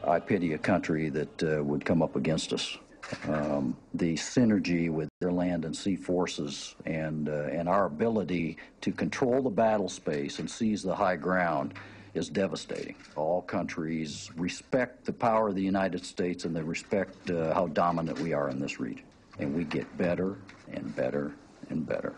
I pity a country that would come up against us. The synergy with their land and sea forces and our ability to control the battle space and seize the high ground is devastating. All countries respect the power of the United States, and they respect how dominant we are in this region. And we get better and better and better.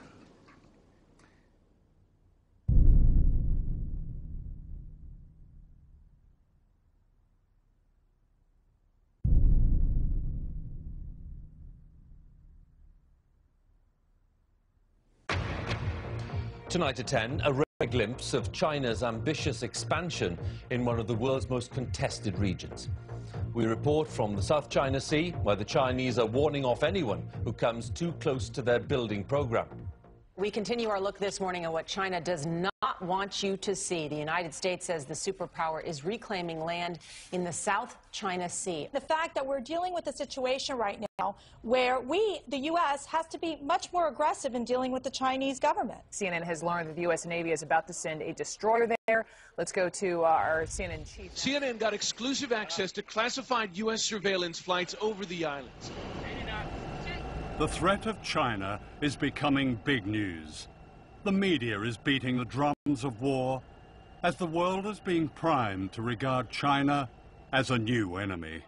Tonight at 10, a rare glimpse of China's ambitious expansion in one of the world's most contested regions. We report from the South China Sea, where the Chinese are warning off anyone who comes too close to their building program. We continue our look this morning at what China does not want you to see. The United States says the superpower is reclaiming land in the South China Sea. The fact that we're dealing with a situation right now where the U.S., has to be much more aggressive in dealing with the Chinese government. CNN has learned that the U.S. Navy is about to send a destroyer there. Let's go to our CNN chief. CNN got exclusive access to classified U.S. surveillance flights over the islands. The threat of China is becoming big news. The media is beating the drums of war as the world is being primed to regard China as a new enemy.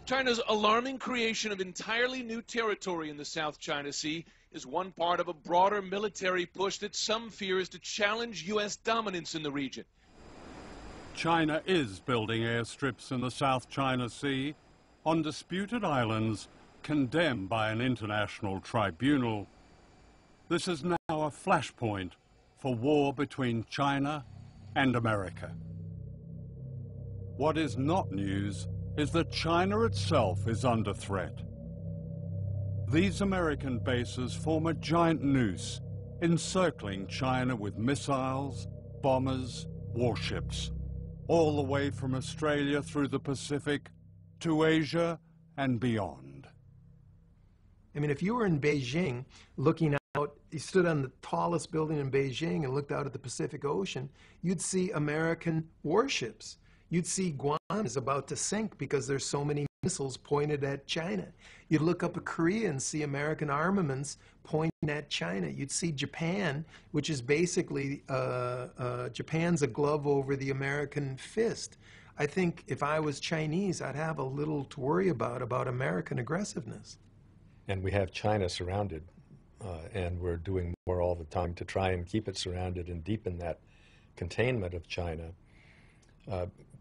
China's alarming creation of entirely new territory in the South China Sea is one part of a broader military push that some fear is to challenge U.S. dominance in the region. China is building airstrips in the South China Sea on disputed islands condemned by an international tribunal. This is now a flashpoint for war between China and America. What is not news is that China itself is under threat. These American bases form a giant noose encircling China with missiles, bombers, warships, all the way from Australia through the Pacific to Asia and beyond. I mean, if you were in Beijing looking out, you stood on the tallest building in Beijing and looked out at the Pacific Ocean, you'd see American warships. You'd see Guam is about to sink because there's so many missiles pointed at China. You'd look up at Korea and see American armaments pointing at China. You'd see Japan, which is basically, Japan's a glove over the American fist. I think if I was Chinese, I'd have a little to worry about American aggressiveness. And we have China surrounded, and we're doing more all the time to try and keep it surrounded and deepen that containment of China.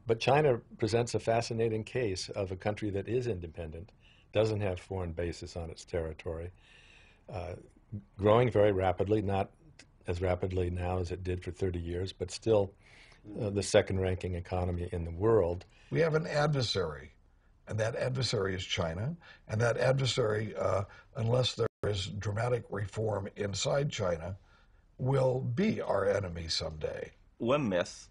But China presents a fascinating case of a country that is independent, doesn't have foreign bases on its territory, growing very rapidly, not as rapidly now as it did for 30 years, but still the second-ranking economy in the world. We have an adversary. And that adversary is China. And that adversary, unless there is dramatic reform inside China, will be our enemy someday. One myth,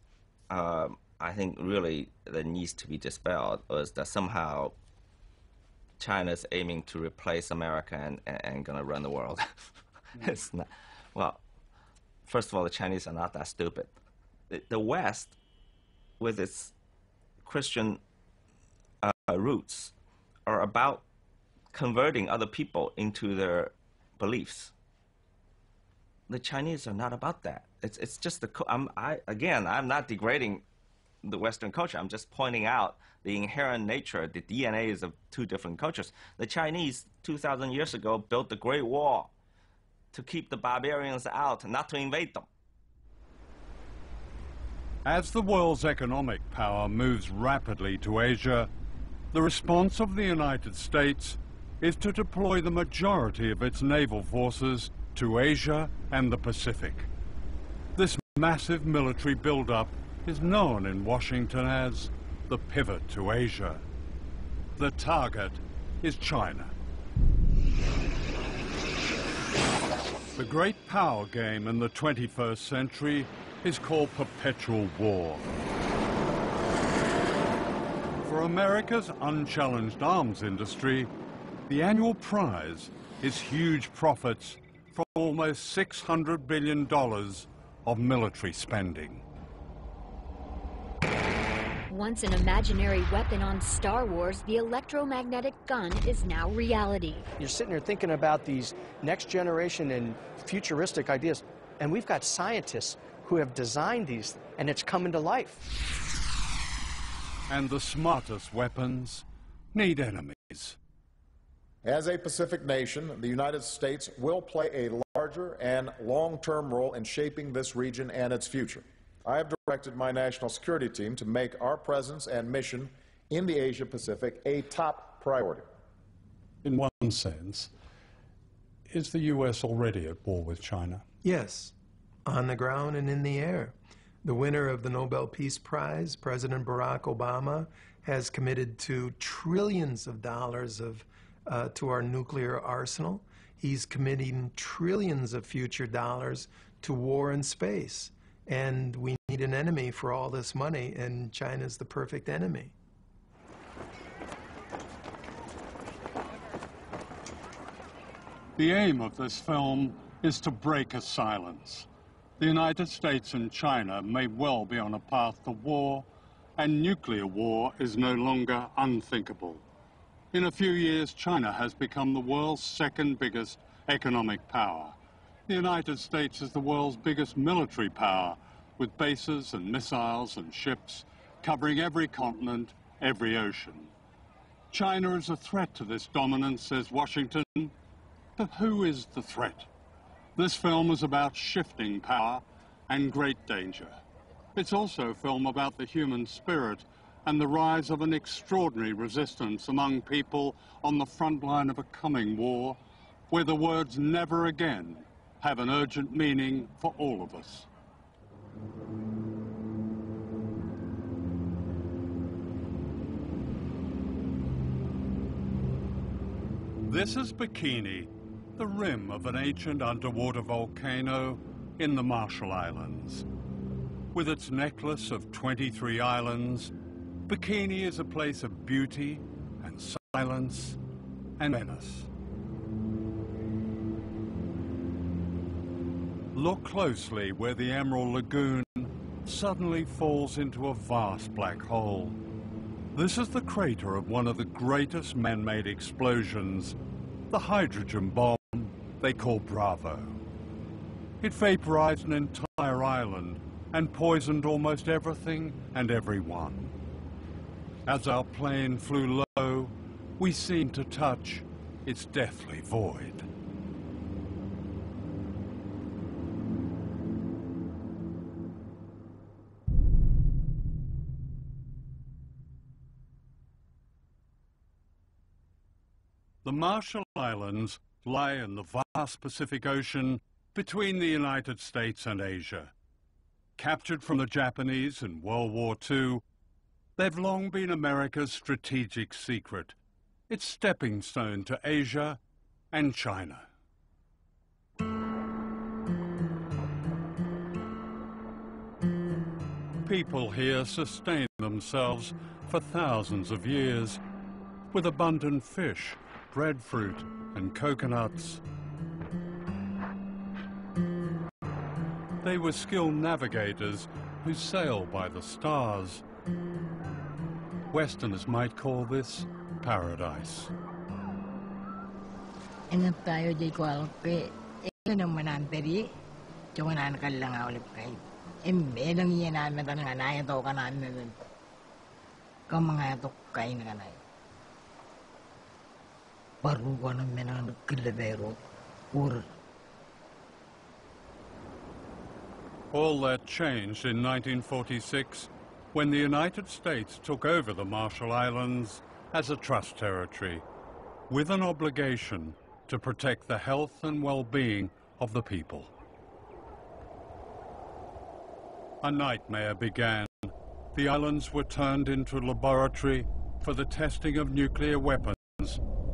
I think really that needs to be dispelled is that somehow China's aiming to replace America and going to run the world. It's not. Well, first of all, the Chinese are not that stupid. The West, with its Christian roots, are about converting other people into their beliefs. The Chinese are not about that. It's just I'm not degrading the Western culture. I'm just pointing out the inherent nature, the DNAs of two different cultures. The Chinese 2,000 years ago built the Great Wall to keep the barbarians out, not to invade them. As the world's economic power moves rapidly to Asia, the response of the United States is to deploy the majority of its naval forces to Asia and the Pacific. This massive military buildup is known in Washington as the pivot to Asia. The target is China. The great power game in the 21st century is called perpetual war. For America's unchallenged arms industry, the annual prize is huge profits from almost $600 billion of military spending. once an imaginary weapon on Star Wars, the electromagnetic gun is now reality. You're sitting there thinking about these next generation and futuristic ideas, and we've got scientists who have designed these, and it's coming to life. And the smartest weapons need enemies. As a Pacific nation, the United States will play a larger and long-term role in shaping this region and its future. I have directed my national security team to make our presence and mission in the Asia-Pacific a top priority. In one sense, is the U.S. already at war with China? Yes, on the ground and in the air. The winner of the Nobel Peace Prize, President Barack Obama, has committed to trillions of dollars to our nuclear arsenal. He's committing trillions of future dollars to war in space. And we need an enemy for all this money, and China's the perfect enemy. The aim of this film is to break a silence. The United States and China may well be on a path to war, and nuclear war is no longer unthinkable. In a few years, China has become the world's second biggest economic power. The United States is the world's biggest military power, with bases and missiles and ships covering every continent, every ocean. China is a threat to this dominance, says Washington. But who is the threat? This film is about shifting power and great danger. It's also a film about the human spirit and the rise of an extraordinary resistance among people on the front line of a coming war, where the words "never again" have an urgent meaning for all of us. This is Bikini, the rim of an ancient underwater volcano in the Marshall Islands. With its necklace of 23 islands, Bikini is a place of beauty and silence and menace. Look closely where the Emerald Lagoon suddenly falls into a vast black hole. This is the crater of one of the greatest man-made explosions, the hydrogen bomb they call Bravo. It vaporized an entire island and poisoned almost everything and everyone. As our plane flew low, we seemed to touch its deathly void. The Marshall Islands lie in the vast Pacific Ocean between the United States and Asia. Captured from the Japanese in World War II, they've long been America's strategic secret, its stepping stone to Asia and China. People here sustain themselves for thousands of years with abundant fish, breadfruit, and coconuts. They were skilled navigators who sail by the stars. Westerners might call this paradise. All that changed in 1946 when the United States took over the Marshall Islands as a trust territory, with an obligation to protect the health and well-being of the people. A nightmare began. The islands were turned into a laboratory for the testing of nuclear weapons,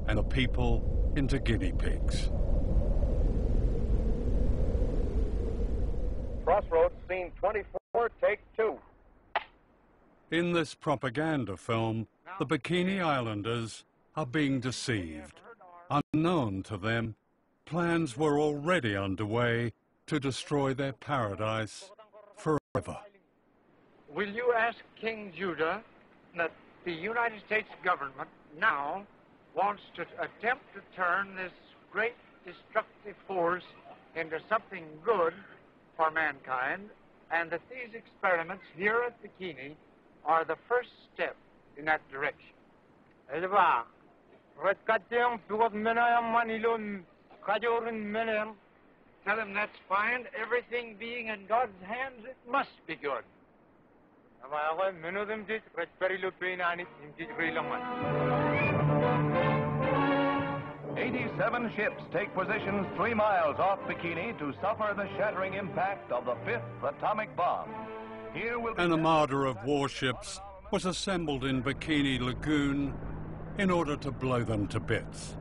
and the people into guinea pigs. Crossroads, scene 24, take 2. In this propaganda film, the Bikini Islanders are being deceived. Unknown to them, plans were already underway to destroy their paradise forever. Will you ask King Judah that the United States government now wants to attempt to turn this great destructive force into something good for mankind, and that these experiments here at Bikini are the first step in that direction. Tell him that's fine. Everytheverything being in God's hands, it must be good. 87 ships take positions 3 miles off Bikini to suffer the shattering impact of the 5th atomic bomb. Here will An armada of warships was assembled in Bikini Lagoon in order to blow them to bits.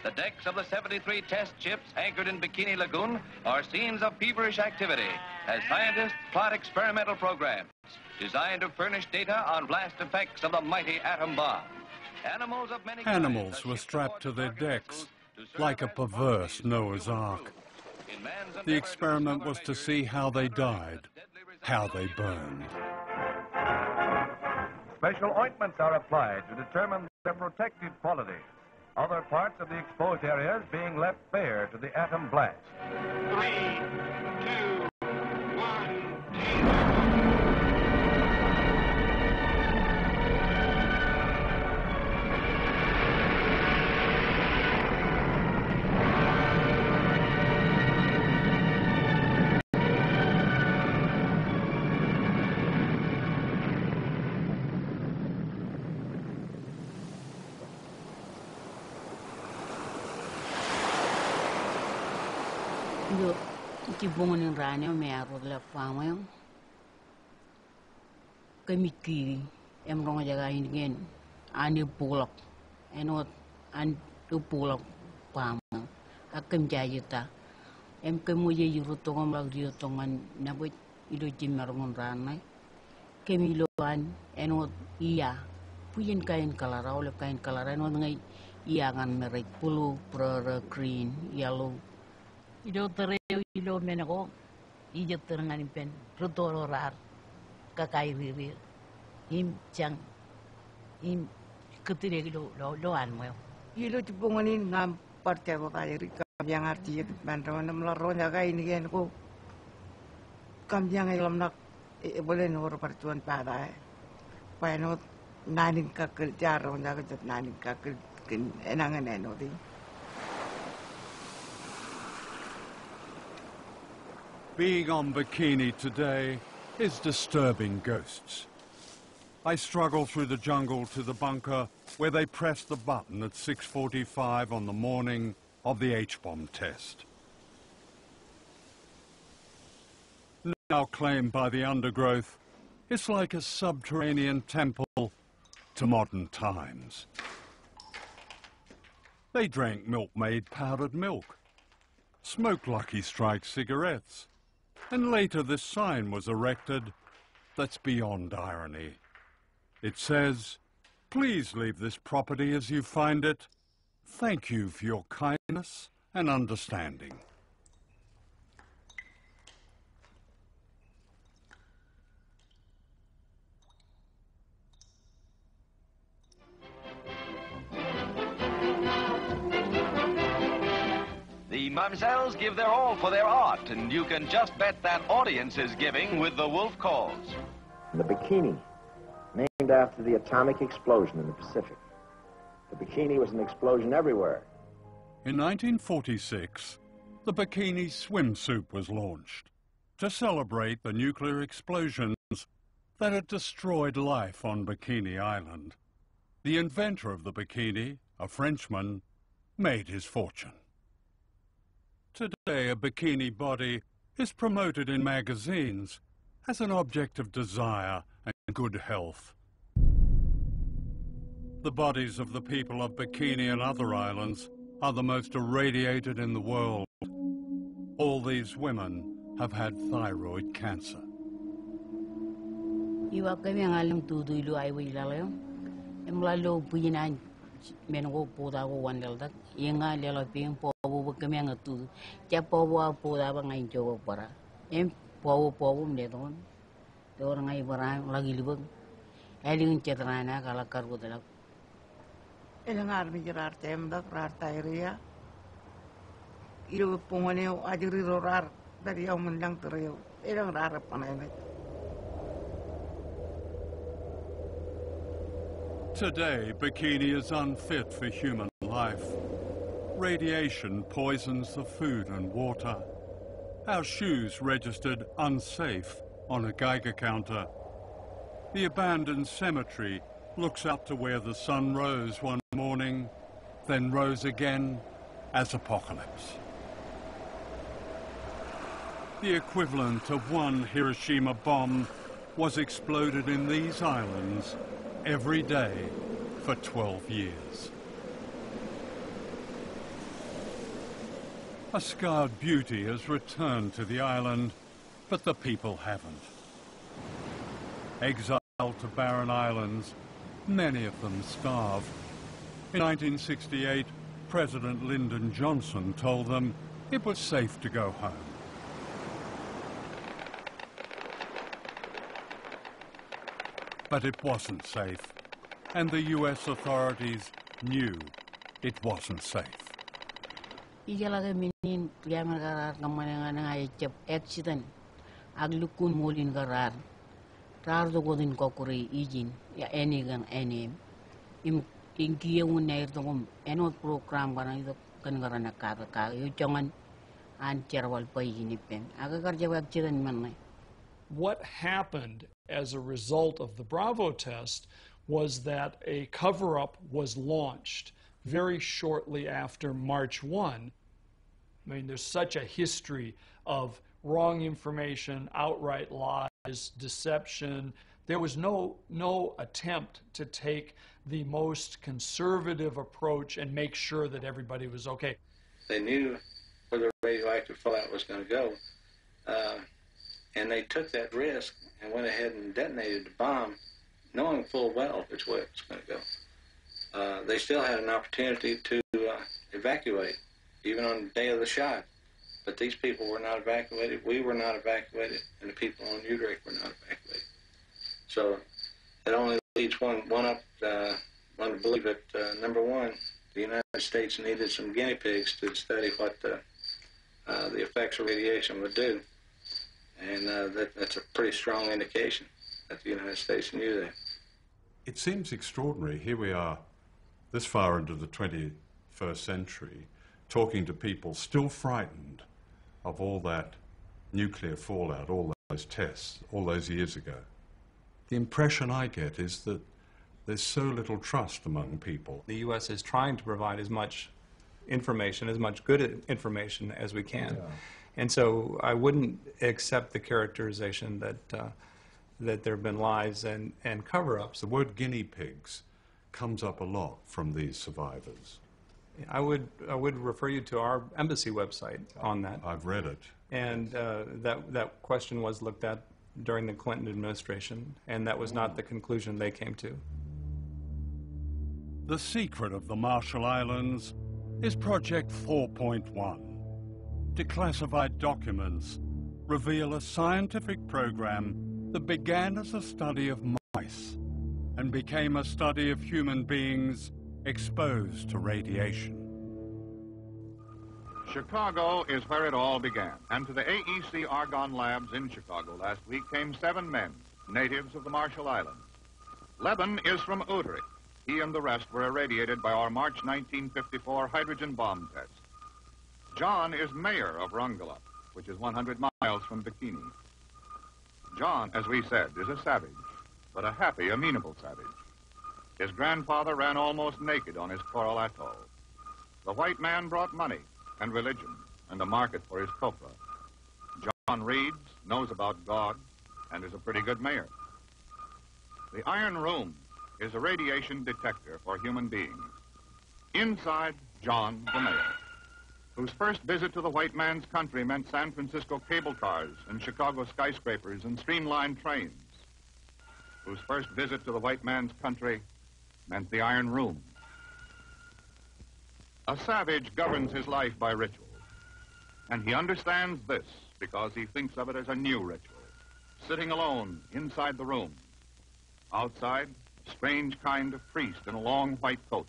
The decks of the 73 test ships anchored in Bikini Lagoon are scenes of feverish activity as scientists plot experimental programs designed to furnish data on blast effects of the mighty atom bomb. Animals were strapped to their decks like a perverse Noah's Ark. The experiment was to see how they died, how they burned. Special ointments are applied to determine their protective qualities. Other parts of the exposed areas being left bare to the atom blast. 3, 2, 1, Ci bongonin rane me aro la fama kami ki em rong jaga ingin ani pulak enot an tu pulak pam akem jayita em kemu ye yuru tongam lag dio tongan nabut ido jimar mon rane kemi loan enot iya puyen kain kalara ole kain kalara enot ngai iya ngan merek pulu pro green yellow ido tere ilo menako ijo terengan pen rutoro rar kakai riri im chang im ketire lo anmo ilo cipungonin ngam parte ko kay yang arti bantaman melaro jaga ini kan ko kamjang ilam nak boleh nor pertuan pada paino nanin kakil jaro jaga jat nanin kakil enangan enodi. Being on Bikini today is disturbing ghosts. I struggle through the jungle to the bunker where they pressed the button at 6:45 on the morning of the H-bomb test. Now claimed by the undergrowth, it's like a subterranean temple to modern times. They drank milk-made powdered milk, smoked Lucky Strike cigarettes, and later this sign was erected that's beyond irony. It says, "Please leave this property as you find it. Thank you for your kindness and understanding." The Mamsells give their all for their art, and you can just bet that audience is giving with the wolf calls. The Bikini, named after the atomic explosion in the Pacific. The Bikini was an explosion everywhere. In 1946, the Bikini swimsuit was launched to celebrate the nuclear explosions that had destroyed life on Bikini Island. The inventor of the Bikini, a Frenchman, made his fortune. Today, a bikini body is promoted in magazines as an object of desire and good health. The bodies of the people of Bikini and other islands are the most irradiated in the world. All these women have had thyroid cancer. Iwa kami ang alam tudo ilo ay wilalayong. Emlalo puyinan mengo puta ko wandel tak. Yenga lelo ping po kami ang tu. Kaya pawa po dapat ngayon coba para. Pawa mendon. Orang ngayon para lagi libang. Eling cetrana kalau karbu telak. Elang armi jerar temdak rar tairia. Iru pungone ajuri rorar dari yang mendang teriu. Elang rar panai. Today, Bikini is unfit for human life. Radiation poisons the food and water. Our shoes registered unsafe on a Geiger counter. The abandoned cemetery looks up to where the sun rose one morning, then rose again as apocalypse. The equivalent of one Hiroshima bomb was exploded in these islands every day for 12 years. A scarred beauty has returned to the island, but the people haven't. Exiled to barren islands, many of them starve. In 1968, President Lyndon Johnson told them it was safe to go home. But it wasn't safe, and the U.S. authorities knew it wasn't safe. Ijalaga minin priamar karar kamanangan ay cep accident aglukun molin karar rar do godin kokuri ijin ya enigan enim im inkiye un nair tongom enot program kana itu kan karana ka yo jangan an cerwal payini pen aga karja accident manne. What happened as a result of the Bravo test was that a cover-up was launched very shortly after March 1. I mean, there's such a history of wrong information, outright lies, deception. There was no attempt to take the most conservative approach and make sure that everybody was okay. They knew where the radioactive fallout was going to go. And they took that risk and went ahead and detonated the bomb, knowing full well which way it was going to go. They still had an opportunity to evacuate, even on the day of the shot. But these people were not evacuated, we were not evacuated, and the people on Udrich were not evacuated. So it only leads one to believe that, number one, the United States needed some guinea pigs to study what the effects of radiation would do. And that's a pretty strong indication that the United States knew that. It seems extraordinary. Here we are, this far into the 21st century, talking to people still frightened of all that nuclear fallout, all those tests, all those years ago. The impression I get is that there's so little trust among people. The U.S. is trying to provide as much information, as much good information as we can. Yeah. And so I wouldn't accept the characterization that there have been lies and cover-ups. The word guinea pigs comes up a lot from these survivors. I would refer you to our embassy website on that. I've read it. And that question was looked at during the Clinton administration, and that was not the conclusion they came to. The secret of the Marshall Islands is Project 4.1. Declassified documents reveal a scientific program that began as a study of mice and became a study of human beings exposed to radiation. Chicago is where it all began, and to the AEC Argonne Labs in Chicago last week came 7 men, natives of the Marshall Islands. Leben is from Udrich. He and the rest were irradiated by our March 1954 hydrogen bomb test. John is mayor of Rongelap, which is 100 miles from Bikini. John, as we said, is a savage, but a happy, amenable savage. His grandfather ran almost naked on his coral atoll. The white man brought money and religion and a market for his copra. John reads, knows about God, and is a pretty good mayor. The Iron Room is a radiation detector for human beings. Inside, John, the mayor, whose first visit to the white man's country meant San Francisco cable cars and Chicago skyscrapers and streamlined trains, whose first visit to the white man's country meant the Iron Room. A savage governs his life by ritual. And he understands this because he thinks of it as a new ritual. Sitting alone inside the room. Outside, a strange kind of priest in a long white coat.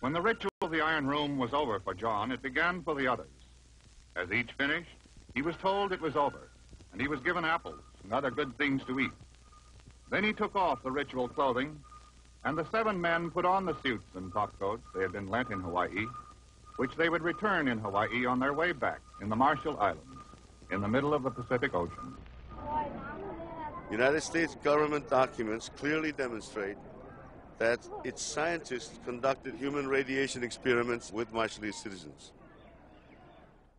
When the ritual of the Iron Room was over for John, it began for the others. As each finished, he was told it was over, and he was given apples and other good things to eat. Then he took off the ritual clothing, and the 7 men put on the suits and topcoats they had been lent in Hawaii, which they would return in Hawaii on their way back in the Marshall Islands, in the middle of the Pacific Ocean. United States government documents clearly demonstrate that its scientists conducted human radiation experiments with Marshallese citizens.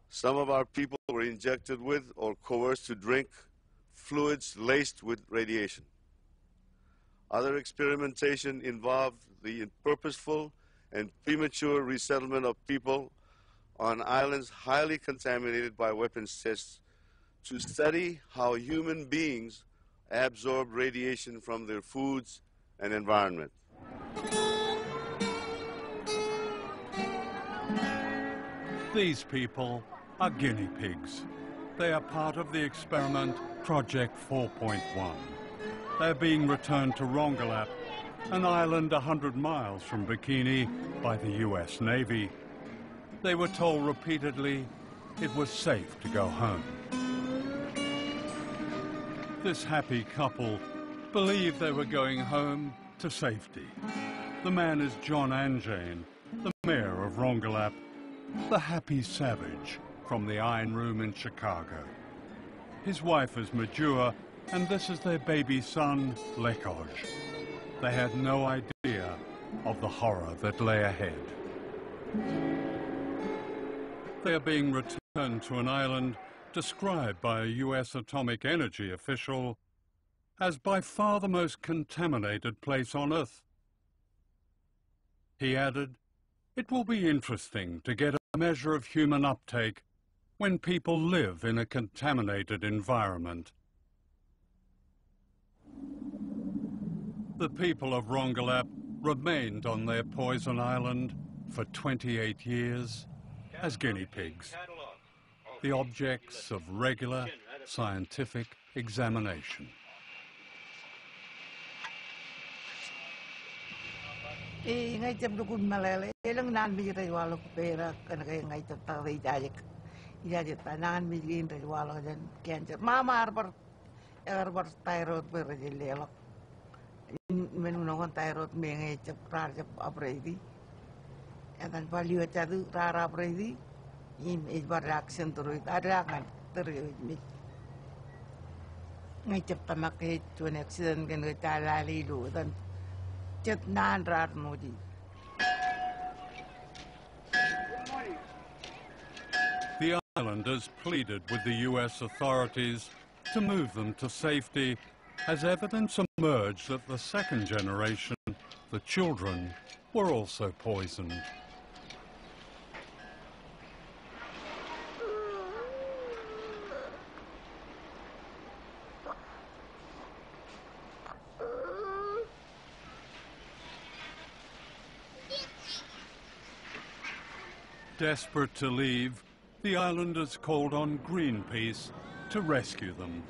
Some of our people were injected with or coerced to drink fluids laced with radiation. Other experimentation involved the purposeful and premature resettlement of people on islands highly contaminated by weapons tests to study how human beings absorb radiation from their foods and environment. These people are guinea pigs. They are part of the experiment Project 4.1. They're being returned to Rongelap, an island 100 miles from Bikini, by the US Navy. They were told repeatedly it was safe to go home. This happy couple believed they were going home to safety. The man is John Anjane, the mayor of Rongelap, the happy savage from the Iron Room in Chicago. His wife is Majua, and this is their baby son, Lekoj. They had no idea of the horror that lay ahead. They are being returned to an island described by a US atomic energy official as by far the most contaminated place on Earth. He added, "It will be interesting to get a measure of human uptake when people live in a contaminated environment." The people of Rongelap remained on their poison island for 28 years as guinea pigs, the objects of regular scientific examination. Ngay jam dukun malele, lang nan mi ray walo pera kan kay ngay tatay jayek. Iya tanan mi gin ray walo jan cancer. Mama arbar thyroid per jelelo. Menunong thyroid me ngay chap apredi. Dan value chadu rara apredi. In is reaction to it. Adakan terus mi. Ngay chap tamak to an accident kan kay talali lu dan. The islanders pleaded with the US authorities to move them to safety as evidence emerged that the second generation, the children, were also poisoned. Desperate to leave, the islanders called on Greenpeace to rescue them.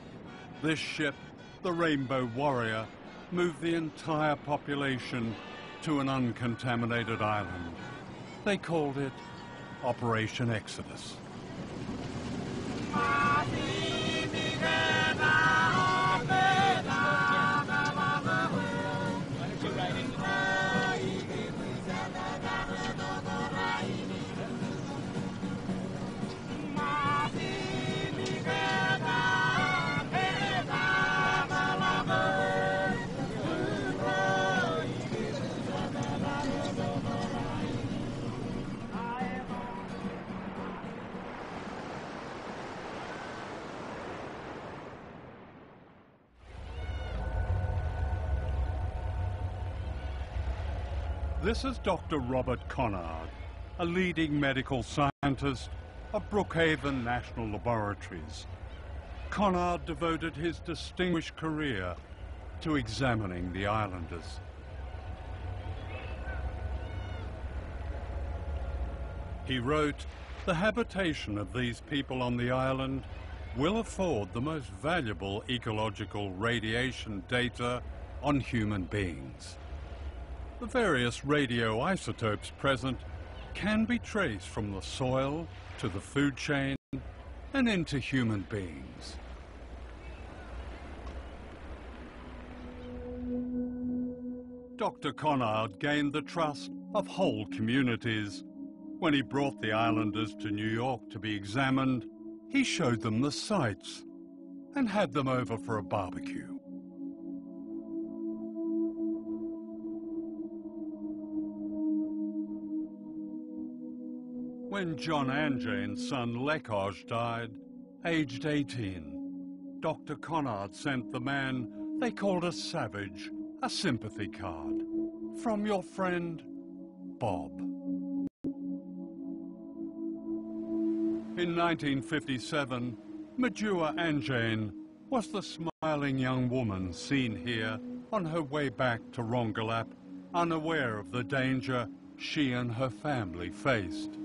This ship, the Rainbow Warrior, moved the entire population to an uncontaminated island. They called it Operation Exodus. This is Dr. Robert Conard, a leading medical scientist of Brookhaven National Laboratories. Conard devoted his distinguished career to examining the islanders. He wrote, the habitation of these people on the island will afford the most valuable ecological radiation data on human beings. The various radioisotopes present can be traced from the soil to the food chain and into human beings. Dr. Conard gained the trust of whole communities. When he brought the islanders to New York to be examined, he showed them the sights and had them over for a barbecue. When John and Jane's son Lekoj died, aged 18, Dr. Conard sent the man they called a savage a sympathy card from your friend, Bob. In 1957, Majua Anjane was the smiling young woman seen here on her way back to Rongelap, unaware of the danger she and her family faced.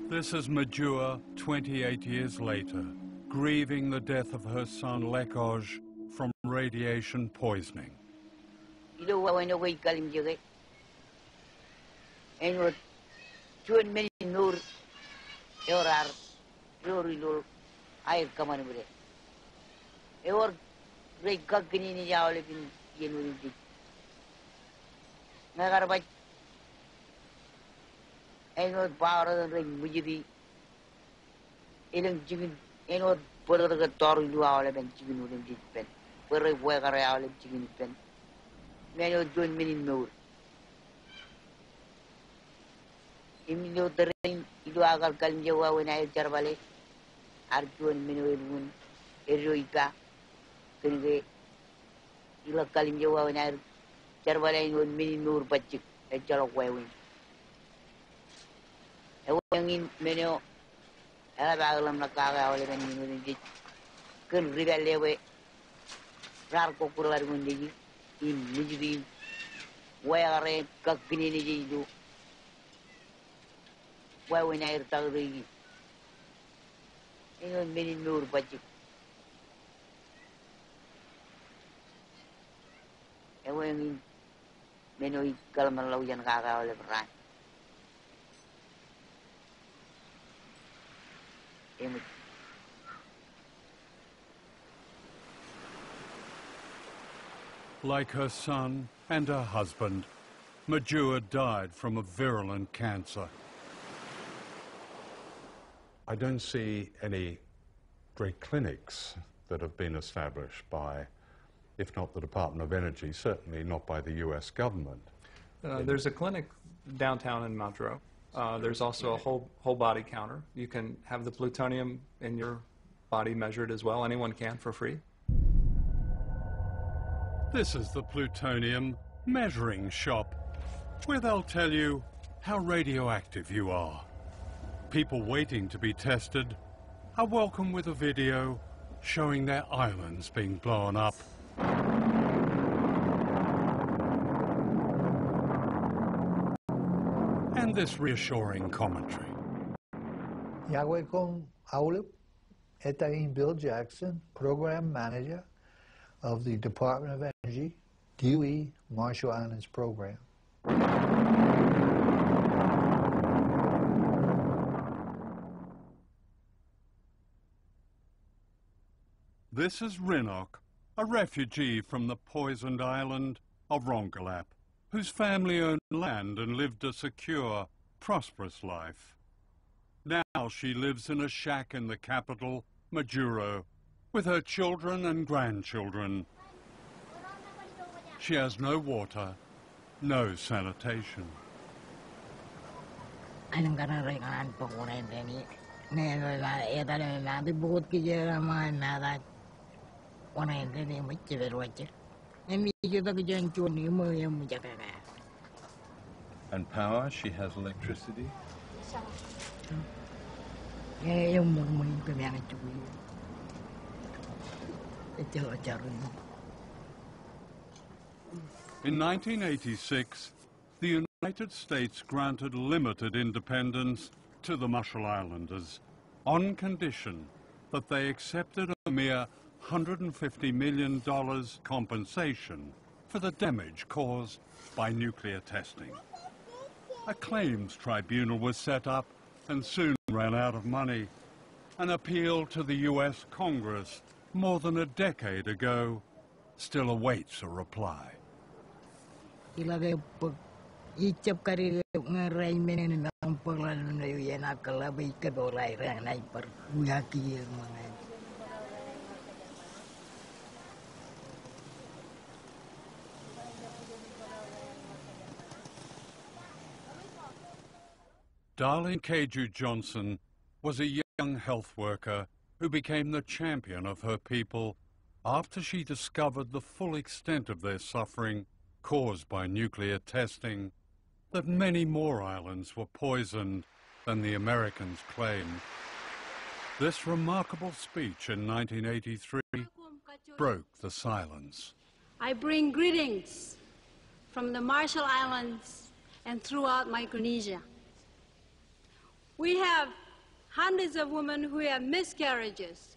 This is Majua 28 years later, grieving the death of her son Lekoj from radiation poisoning. Enot power ring mujidi ilang chicken enot pura the tor you all and chicken wouldn't get pen pura where I all chicken pen many join many no imino the ring you are calm when I jarvale argue and many women eroica can you look calm when I jarvale when many no but a jar of way. Yang menyo ala bagalam nakaga oleh kan ini kan rival lewe rar ko kurwar mundi in mujidi wayare kakini ni jidu way when I tell the ini meni nur baci yang menyo kalau melau yang kaga oleh beran. Like her son and her husband, Majua died from a virulent cancer. I don't see any great clinics that have been established by, if not the Department of Energy, certainly not by the US government. There's a clinic downtown in Mountro. There's also a whole body counter. You can have the plutonium in your body measured as well. Anyone can for free. This is the plutonium measuring shop, where they'll tell you how radioactive you are. People waiting to be tested are welcome with a video showing their islands being blown up. And this reassuring commentary. Yahweh Kong Aulip, Etaim Bill Jackson, Program Manager of the Department of Energy, DOE Marshall Islands Program. This is Rinok, a refugee from the poisoned island of Rongelap, whose family owned land and lived a secure, prosperous life. Now she lives in a shack in the capital, Majuro, with her children and grandchildren. She has no water, no sanitation. And power, she has electricity? In 1986, the United States granted limited independence to the Marshall Islanders on condition that they accepted a mere $150 million compensation for the damage caused by nuclear testing. A claims tribunal was set up and soon ran out of money. An appeal to the US Congress more than a decade ago still awaits a reply. Darlene Keju Johnson was a young health worker who became the champion of her people after she discovered the full extent of their suffering caused by nuclear testing, that many more islands were poisoned than the Americans claimed. This remarkable speech in 1983 broke the silence. I bring greetings from the Marshall Islands and throughout Micronesia. We have hundreds of women who have miscarriages.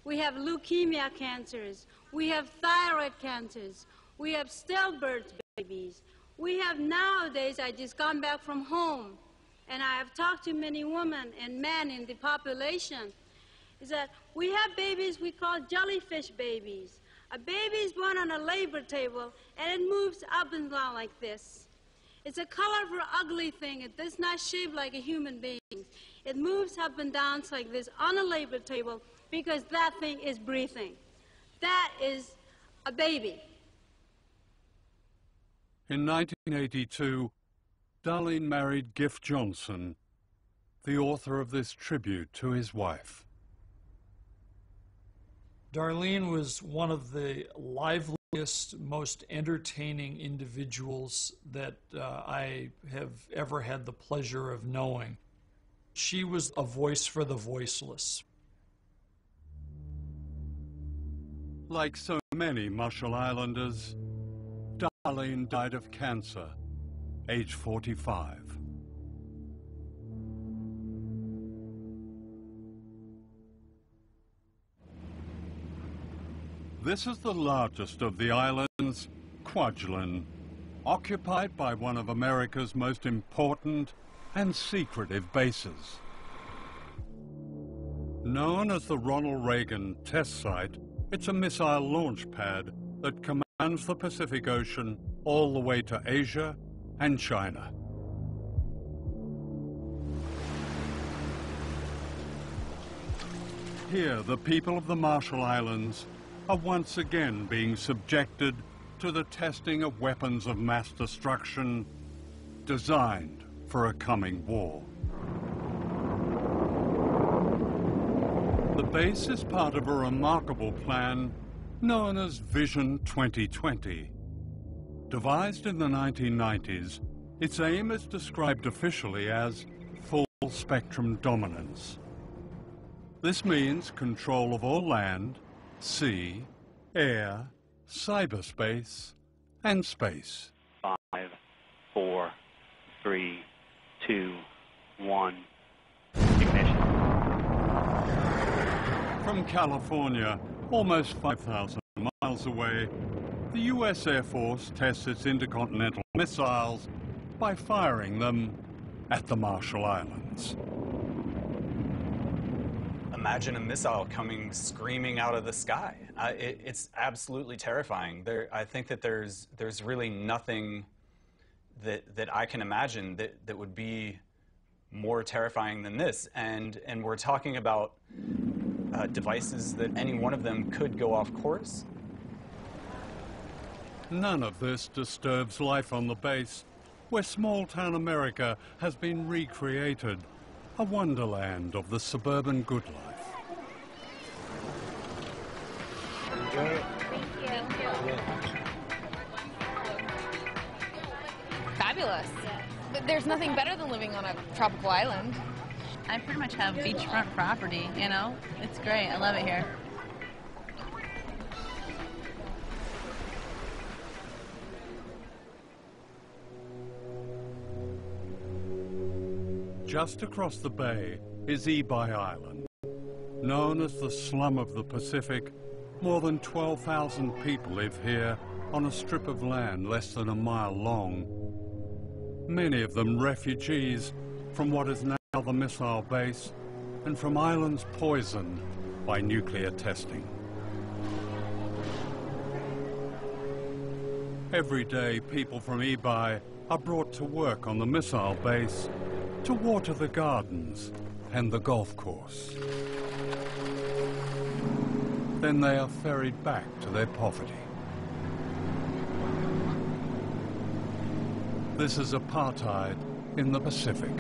We have leukemia cancers. We have thyroid cancers. We have stillbirth babies. We have nowadays, I just gone back from home, and I have talked to many women and men in the population, is that we have babies we call jellyfish babies. A baby is born on a labor table, and it moves up and down like this. It's a colorful, ugly thing. It does not shape like a human being. It moves up and down like this on a labor table because that thing is breathing. That is a baby. In 1982, Darlene married Giff Johnson, the author of this tribute to his wife. Darlene was one of the liveliest, most entertaining individuals that I have ever had the pleasure of knowing. She was a voice for the voiceless. Like so many Marshall Islanders, Darlene died of cancer, age 45. This is the largest of the islands, Kwajalein, occupied by one of America's most important and secretive bases. Known as the Ronald Reagan Test Site, it's a missile launch pad that commands the Pacific Ocean all the way to Asia and China. Here, the people of the Marshall Islands are once again being subjected to the testing of weapons of mass destruction designed for a coming war. The base is part of a remarkable plan known as Vision 2020. Devised in the 1990s, its aim is described officially as full-spectrum dominance. This means control of all land, sea, air, cyberspace, and space. 5, 4, 3, 2, 1, ignition. From California, almost 5,000 miles away, the U.S. Air Force tests its intercontinental missiles by firing them at the Marshall Islands. Imagine a missile coming screaming out of the sky. It's absolutely terrifying. I think that there's really nothing that I can imagine that would be more terrifying than this. And we're talking about devices that any one of them could go off course. None of this disturbs life on the base, where small-town America has been recreated, a wonderland of the suburban good life. Fabulous. There's nothing better than living on a tropical island. I pretty much have beachfront property, you know? It's great. I love it here. Just across the bay is Ibai Island. Known as the slum of the Pacific, more than 12,000 people live here on a strip of land less than a mile long. Many of them refugees from what is now the missile base and from islands poisoned by nuclear testing. Every day, people from Ibai are brought to work on the missile base to water the gardens and the golf course. Then they are ferried back to their poverty. This is apartheid in the Pacific.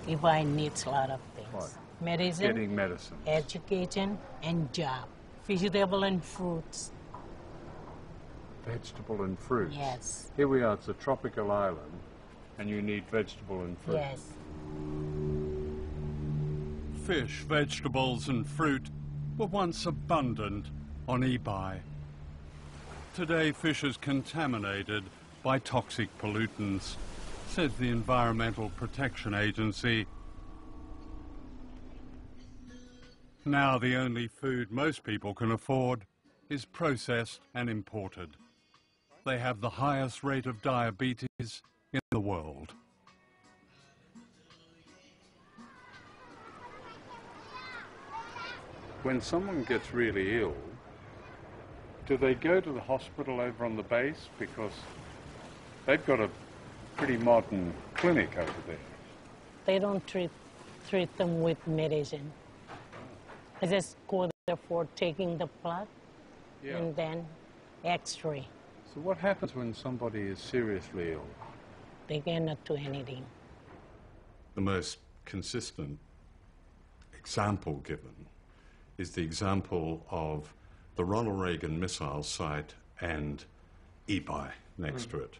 Ibai needs a lot of things. What? Medicine, Getting medicine. education, and job. Vegetable and fruits. Vegetable and fruits. Yes. Here we are, it's a tropical island, and you need vegetable and fruit. Yes. Fish, vegetables and fruit were once abundant on Ibai. Today fish is contaminated by toxic pollutants, says the Environmental Protection Agency. Now the only food most people can afford is processed and imported. They have the highest rate of diabetes in the world. When someone gets really ill, do they go to the hospital over on the base? Because they've got a pretty modern clinic over there. They don't treat them with medicine. They just go there for taking the blood and then X-ray. So what happens when somebody is seriously ill? They cannot do anything. The most consistent example given is the example of the Ronald Reagan missile site and Ibai next to it.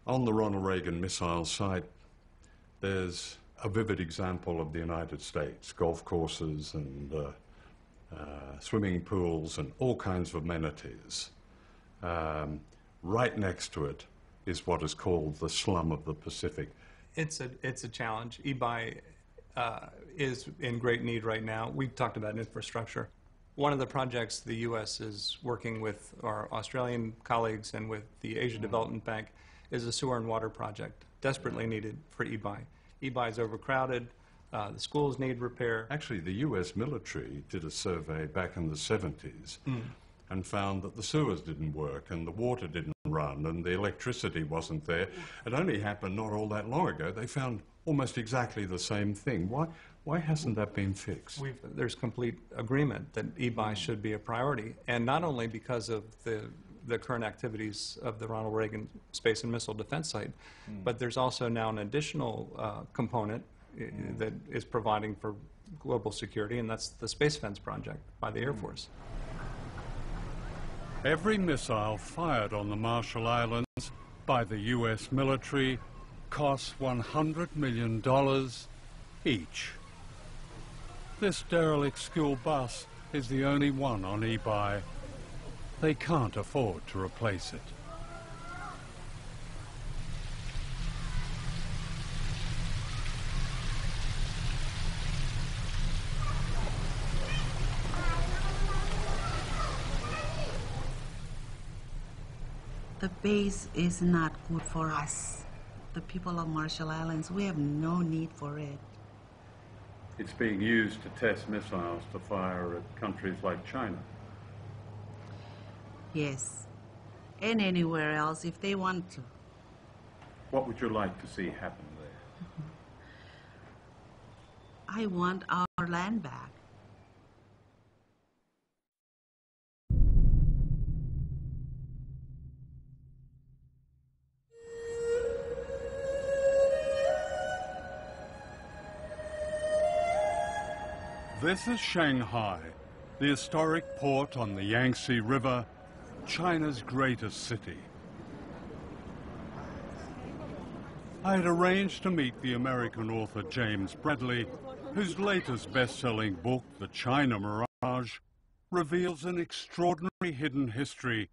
On the Ronald Reagan missile site, there's a vivid example of the United States, golf courses and swimming pools and all kinds of amenities. Right next to it is what is called the slum of the Pacific. It's a challenge. Ibai is in great need right now. We've talked about infrastructure. One of the projects the U.S. is working with our Australian colleagues and with the Asia Development Bank is a sewer and water project, desperately needed for Ibai. Ibai is overcrowded, the schools need repair. Actually, the U.S. military did a survey back in the 70s and found that the sewers didn't work and the water didn't run and the electricity wasn't there. It only happened not all that long ago. They found almost exactly the same thing. Why hasn't that been fixed? There's complete agreement that Ibai should be a priority, and not only because of the current activities of the Ronald Reagan Space and Missile Defense Site, but there's also now an additional component that is providing for global security, and that's the Space Fence project by the Air Force. Every missile fired on the Marshall Islands by the U.S. military costs $100 million each. This derelict school bus is the only one on Ibai. They can't afford to replace it. The base is not good for us. The people of Marshall Islands, we have no need for it. It's being used to test missiles to fire at countries like China. Yes, and anywhere else if they want to. What would you like to see happen there? I want our land back. This is Shanghai, the historic port on the Yangtze River, China's greatest city. I had arranged to meet the American author James Bradley, whose latest best-selling book, The China Mirage, reveals an extraordinary hidden history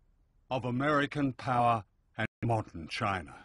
of American power and modern China.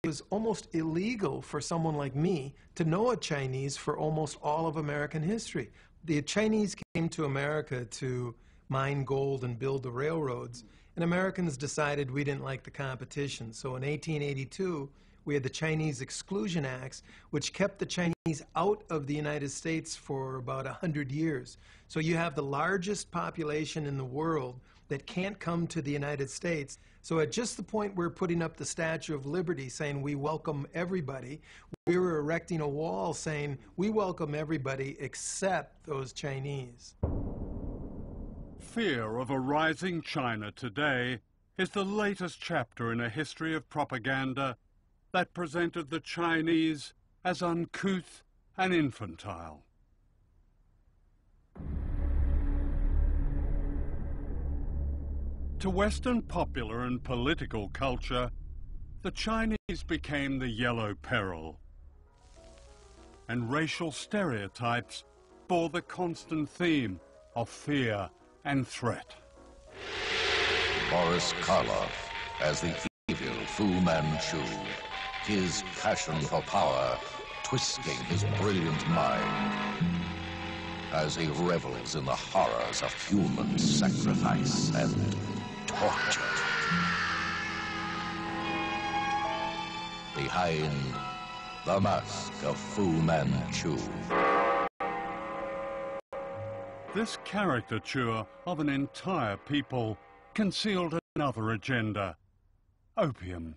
It was almost illegal for someone like me to know a Chinese for almost all of American history. The Chinese came to America to mine gold and build the railroads, and Americans decided we didn't like the competition. So in 1882, we had the Chinese Exclusion Acts, which kept the Chinese out of the United States for about 100 years. So you have the largest population in the world that can't come to the United States. So at just the point we're putting up the Statue of Liberty saying we welcome everybody, we were erecting a wall saying we welcome everybody except those Chinese. Fear of a rising China today is the latest chapter in a history of propaganda that presented the Chinese as uncouth and infantile. To Western popular and political culture, the Chinese became the yellow peril, and racial stereotypes bore the constant theme of fear and threat. Boris Karloff as the evil Fu Manchu, his passion for power twisting his brilliant mind as he revels in the horrors of human sacrifice and torture. Behind the mask of Fu Manchu. This caricature of an entire people concealed another agenda: opium.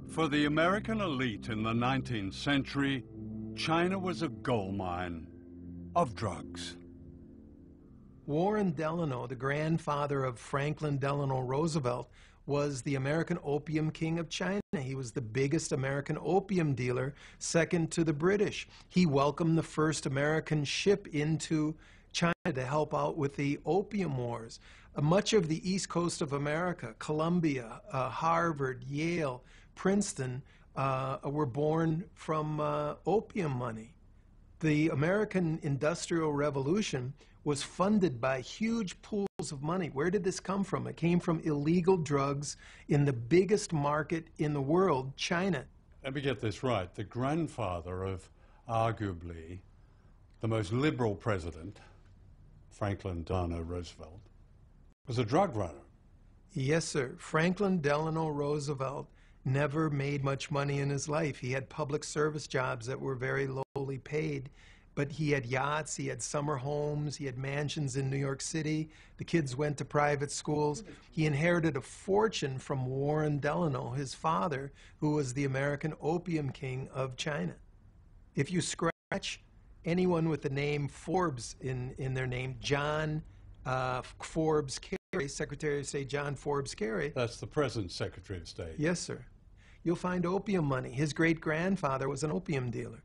For the American elite in the 19th century, China was a gold mine of drugs. Warren Delano, the grandfather of Franklin Delano Roosevelt, was the American opium king of China. He was the biggest American opium dealer, second to the British. He welcomed the first American ship into China to help out with the opium wars. Much of the east coast of America, Columbia, Harvard, Yale, Princeton, were born from opium money. The American Industrial Revolution was funded by huge pools of money. Where did this come from? It came from illegal drugs in the biggest market in the world, China. Let me get this right. The grandfather of arguably the most liberal president, Franklin Delano Roosevelt, was a drug runner. Yes, sir. Franklin Delano Roosevelt never made much money in his life. He had public service jobs that were very lowly paid, but he had yachts, he had summer homes, he had mansions in New York City. The kids went to private schools. He inherited a fortune from Warren Delano, his father, who was the American opium king of China. If you scratch anyone with the name Forbes in their name, John Forbes Carey, Secretary of State John Forbes Carey. That's the present Secretary of State. Yes, sir. You'll find opium money. His great-grandfather was an opium dealer.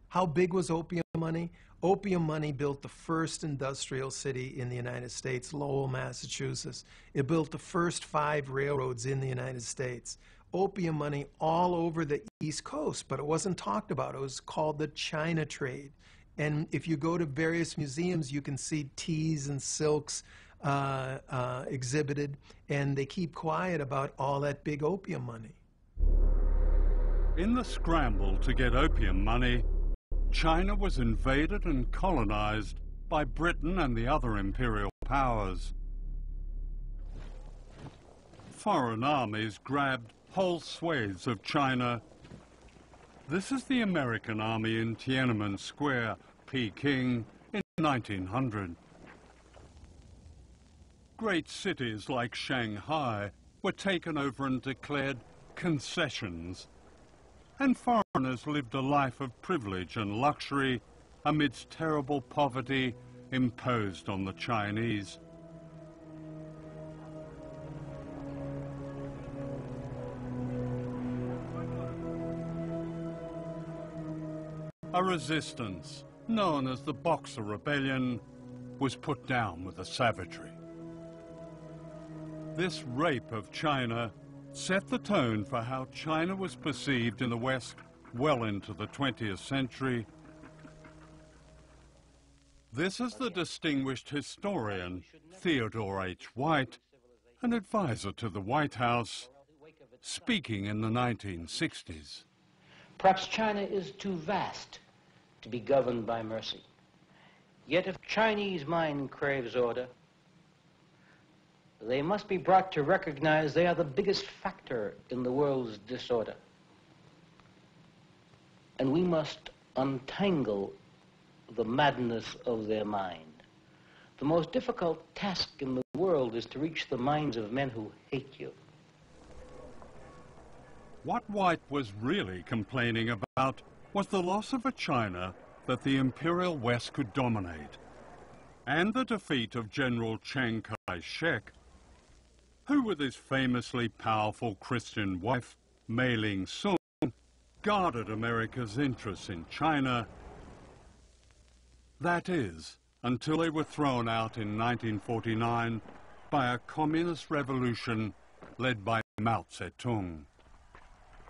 How big was opium money? Opium money built the first industrial city in the United States, Lowell, Massachusetts. It built the first 5 railroads in the United States. Opium money all over the East Coast, but it wasn't talked about. It was called the China trade. And if you go to various museums, you can see teas and silks exhibited, and they keep quiet about all that big opium money. In the scramble to get opium money, China was invaded and colonized by Britain and the other imperial powers. Foreign armies grabbed whole swathes of China. This is the American army in Tiananmen Square, Peking, in 1900. Great cities like Shanghai were taken over and declared concessions, and foreigners lived a life of privilege and luxury amidst terrible poverty imposed on the Chinese. A resistance, known as the Boxer Rebellion, was put down with the savagery. This rape of China set the tone for how China was perceived in the West well into the 20th century. This is the distinguished historian Theodore H. White, an advisor to the White House, speaking in the 1960s. Perhaps China is too vast to be governed by mercy. Yet if Chinese mind craves order, they must be brought to recognize they are the biggest factor in the world's disorder. And we must untangle the madness of their mind. The most difficult task in the world is to reach the minds of men who hate you. What White was really complaining about was the loss of a China that the Imperial West could dominate, and the defeat of General Chiang Kai-shek, who with his famously powerful Christian wife, Mei Ling-sung, guarded America's interests in China. That is, until they were thrown out in 1949 by a communist revolution led by Mao Zedong.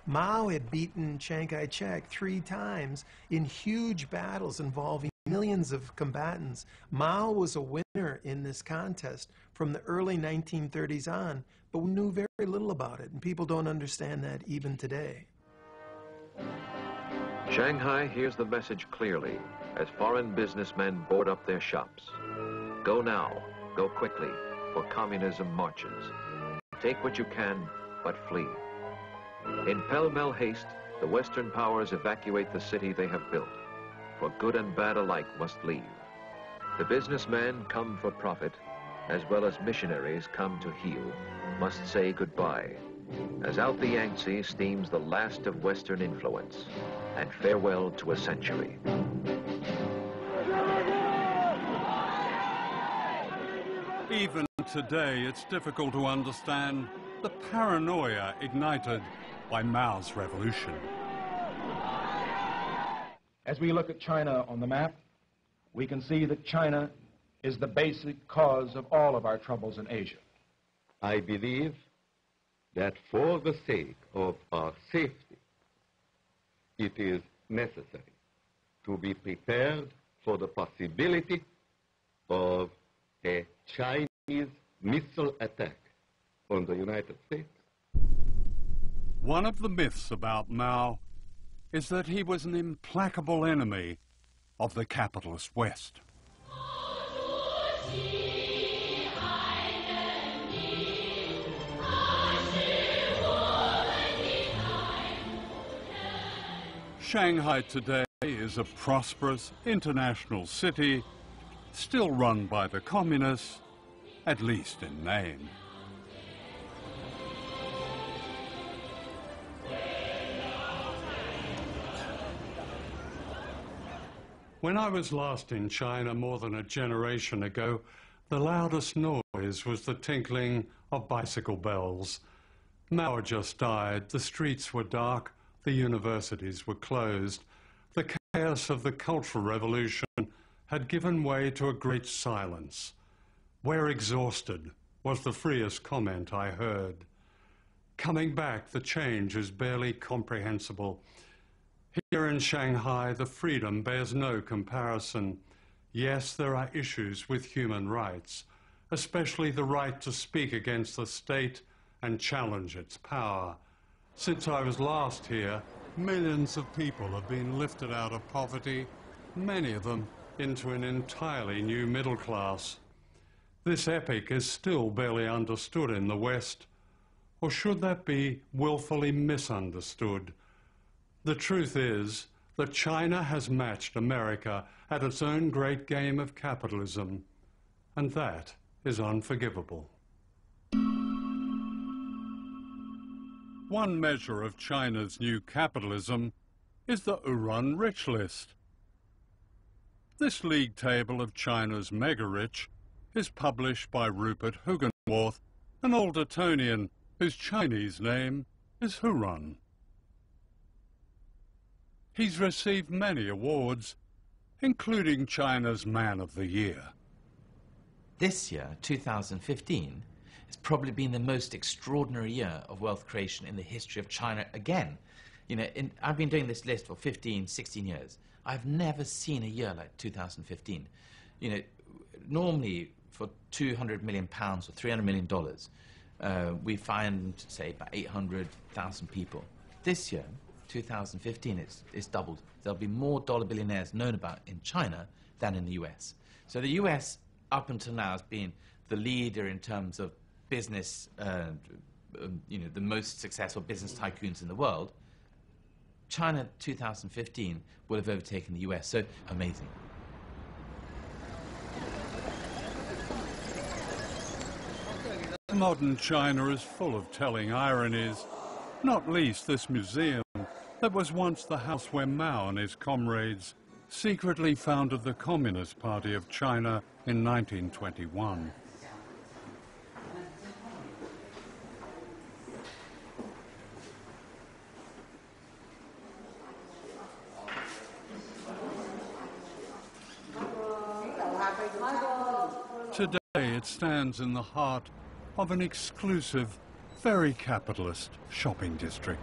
Mao had beaten Chiang Kai-shek 3 times in huge battles involving millions of combatants. Mao was a winner in this contest from the early 1930s on, but we knew very little about it, and people don't understand that even today. Shanghai hears the message clearly as foreign businessmen board up their shops. Go now, go quickly, for communism marches. Take what you can, but flee. In pell-mell haste, the Western powers evacuate the city they have built, for good and bad alike must leave. The businessmen come for profit, as well as missionaries come to heal, must say goodbye, as out the Yangtze steams the last of Western influence, and farewell to a century. Even today, it's difficult to understand the paranoia ignited by Mao's revolution. As we look at China on the map, we can see that China is the basic cause of all of our troubles in Asia. I believe that for the sake of our safety, it is necessary to be prepared for the possibility of a Chinese missile attack on the United States. One of the myths about Mao is that he was an implacable enemy of the capitalist West. Shanghai today is a prosperous international city, still run by the communists, at least in name. When I was last in China more than a generation ago, the loudest noise was the tinkling of bicycle bells. Mao had just died, the streets were dark, the universities were closed. The chaos of the Cultural Revolution had given way to a great silence. "We're exhausted," was the freest comment I heard. Coming back, the change is barely comprehensible. Here in Shanghai, the freedom bears no comparison. Yes, there are issues with human rights, especially the right to speak against the state and challenge its power. Since I was last here, millions of people have been lifted out of poverty, many of them into an entirely new middle class. This epic is still barely understood in the West, or should that be willfully misunderstood? The truth is that China has matched America at its own great game of capitalism, and that is unforgivable. One measure of China's new capitalism is the Uran Rich List. This league table of China's mega-rich is published by Rupert Hugenworth, an old Etonian whose Chinese name is Huron. He's received many awards, including China's Man of the Year. This year, 2015, has probably been the most extraordinary year of wealth creation in the history of China again. You know, I've been doing this list for 15, 16 years. I've never seen a year like 2015. You know, normally for 200 million pounds or $300 million, we find, say, about 800,000 people. This year, 2015, it's doubled. There'll be more dollar billionaires known about in China than in the US. So the US, up until now, has been the leader in terms of business, you know, the most successful business tycoons in the world. China 2015 will have overtaken the US, so amazing. Modern China is full of telling ironies, not least this museum that was once the house where Mao and his comrades secretly founded the Communist Party of China in 1921. Today it stands in the heart of an exclusive, very capitalist shopping district.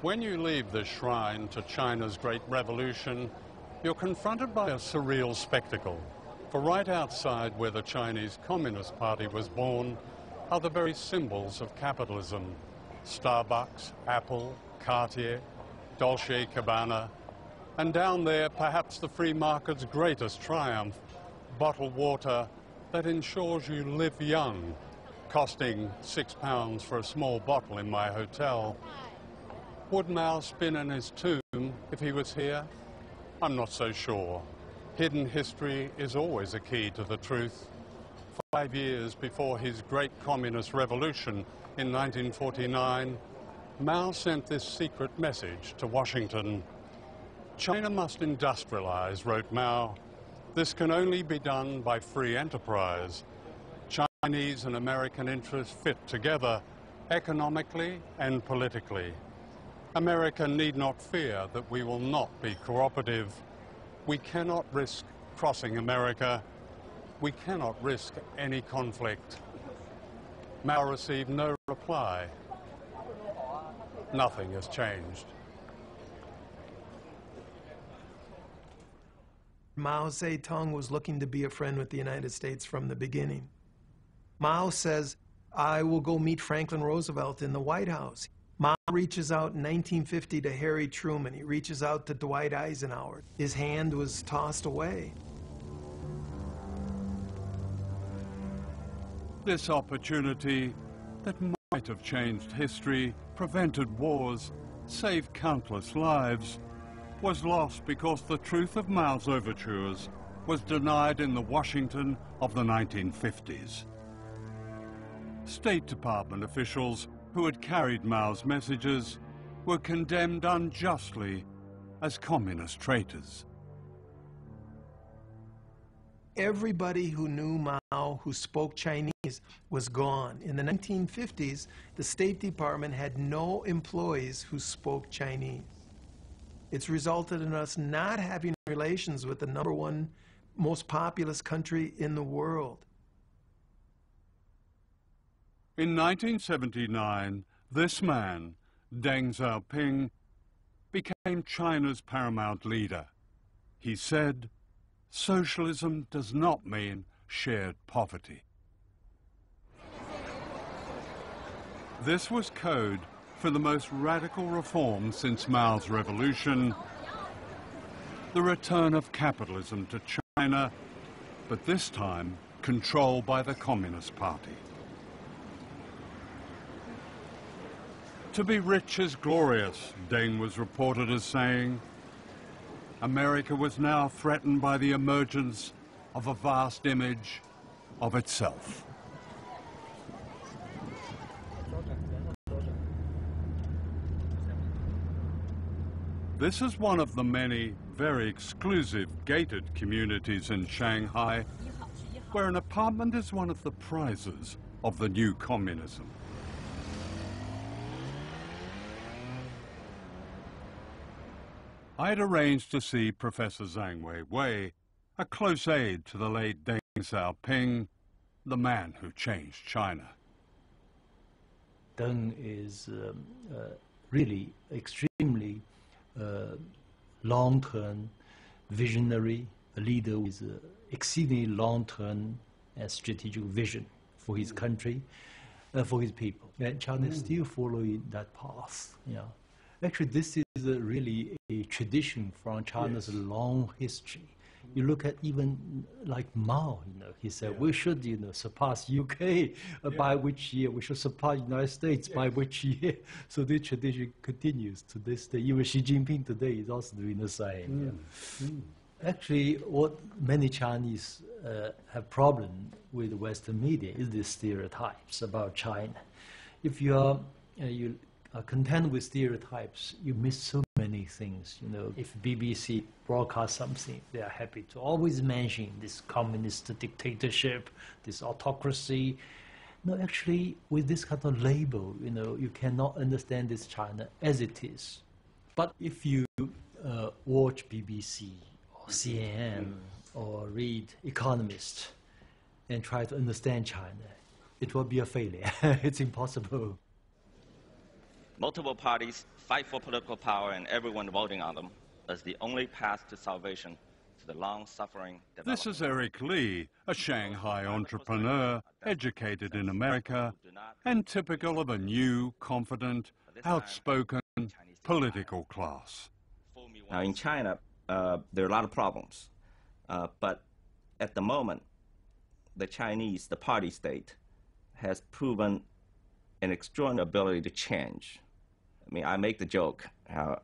When you leave the shrine to China's Great Revolution, you're confronted by a surreal spectacle. For right outside where the Chinese Communist Party was born are the very symbols of capitalism. Starbucks, Apple, Cartier, Dolce & Gabbana, and down there perhaps the free market's greatest triumph, bottled water that ensures you live young, costing £6 for a small bottle in my hotel. Would Mao spin in his tomb if he was here? I'm not so sure. Hidden history is always a key to the truth. 5 years before his great communist revolution in 1949, Mao sent this secret message to Washington. China must industrialize, wrote Mao. This can only be done by free enterprise. Chinese and American interests fit together economically and politically. America need not fear that we will not be cooperative. We cannot risk crossing America. We cannot risk any conflict. Mao received no reply. Nothing has changed. Mao Zedong was looking to be a friend with the United States from the beginning. Mao says, I will go meet Franklin Roosevelt in the White House. Mao reaches out in 1950 to Harry Truman. He reaches out to Dwight Eisenhower. His hand was tossed away. This opportunity that might have changed history, prevented wars, saved countless lives, was lost because the truth of Mao's overtures was denied in the Washington of the 1950s. State Department officials who had carried Mao's messages were condemned unjustly as communist traitors. Everybody who knew Mao, who spoke Chinese, was gone. In the 1950s, the State Department had no employees who spoke Chinese. It's resulted in us not having relations with the #1 most populous country in the world. In 1979, this man, Deng Xiaoping, became China's paramount leader. He said, socialism does not mean shared poverty. This was code for the most radical reform since Mao's revolution, the return of capitalism to China, but this time controlled by the Communist Party. To be rich is glorious, Deng was reported as saying. America was now threatened by the emergence of a vast image of itself. This is one of the many very exclusive gated communities in Shanghai, where an apartment is one of the prizes of the new communism. I had arranged to see Professor Zhang Weiwei, a close aide to the late Deng Xiaoping, the man who changed China. Deng is really extremely long-term, visionary, a leader with exceedingly long-term and strategic vision for his country, for his people. And China is still following that path. Actually, this is really a tradition from China's long history. You look at even like Mao, he said we should, surpass UK by which year, we should surpass United States by which year. So this tradition continues to this day. Even Xi Jinping today is also doing the same. Actually, what many Chinese have problem with Western media is the stereotypes about China. If you are content with stereotypes, you miss so many things. If BBC broadcasts something, they are happy to always mention this communist dictatorship, this autocracy. No, actually, with this kind of label, you cannot understand this China as it is. But if you watch BBC or CNN or read Economist and try to understand China, it will be a failure. It's impossible. Multiple parties fight for political power and everyone voting on them as the only path to salvation to the long-suffering development. This is Eric Lee, a Shanghai entrepreneur, educated in America, and typical of a new, confident, outspoken political class. Now in China, there are a lot of problems, but at the moment, the Chinese, the party state, has proven an extraordinary ability to change. I mean, I make the joke how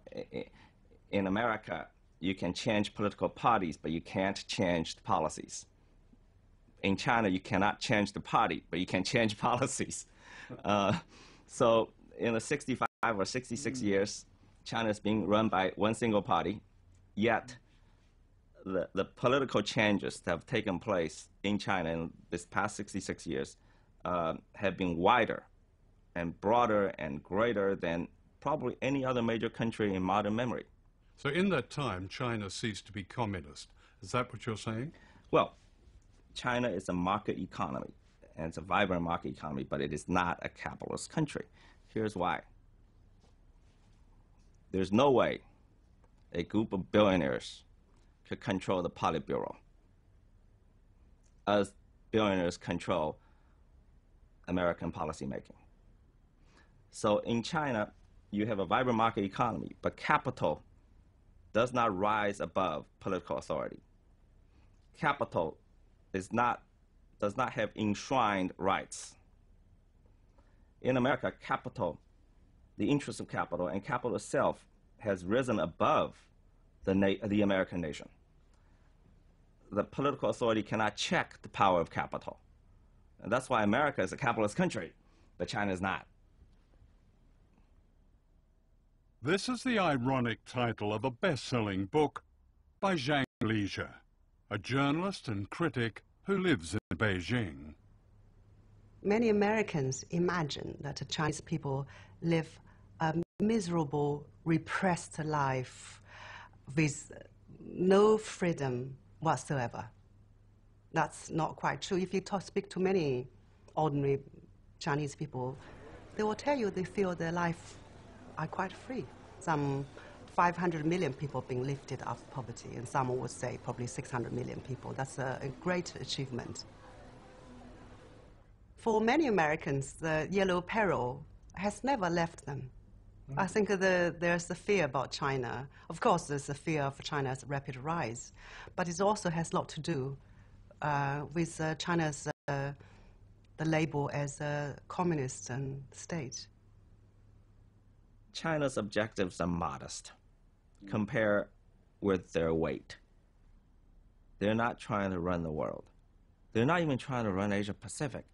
in America, you can change political parties, but you can't change the policies. In China, you cannot change the party, but you can change policies. So in the 65 or 66 years, China is being run by one single party, yet the political changes that have taken place in China in this past 66 years have been wider and broader and greater than probably any other major country in modern memory. So in that time, China ceased to be communist. Is that what you're saying? Well, China is a market economy, and it's a vibrant market economy, but it is not a capitalist country. Here's why. There's no way a group of billionaires could control the Politburo as billionaires control American policymaking. So in China, you have a vibrant market economy, but capital does not rise above political authority. Capital does not have enshrined rights. In America, capital, the interest of capital and capital itself has risen above the American nation. The political authority cannot check the power of capital. And that's why America is a capitalist country, but China is not. This is the ironic title of a best-selling book by Zhang Liezhi, a journalist and critic who lives in Beijing. Many Americans imagine that the Chinese people live a miserable, repressed life with no freedom whatsoever. That's not quite true. If you speak to many ordinary Chinese people, they will tell you they feel their life are quite free. Some 500 million people being lifted out of poverty, and some would say probably 600 million people. That's a great achievement. For many Americans, the yellow peril has never left them. I think there's a fear about China. Of course, there's a fear of China's rapid rise, but it also has a lot to do with China's the label as a communist state. China's objectives are modest compared with their weight. They're not trying to run the world. They're not even trying to run Asia Pacific.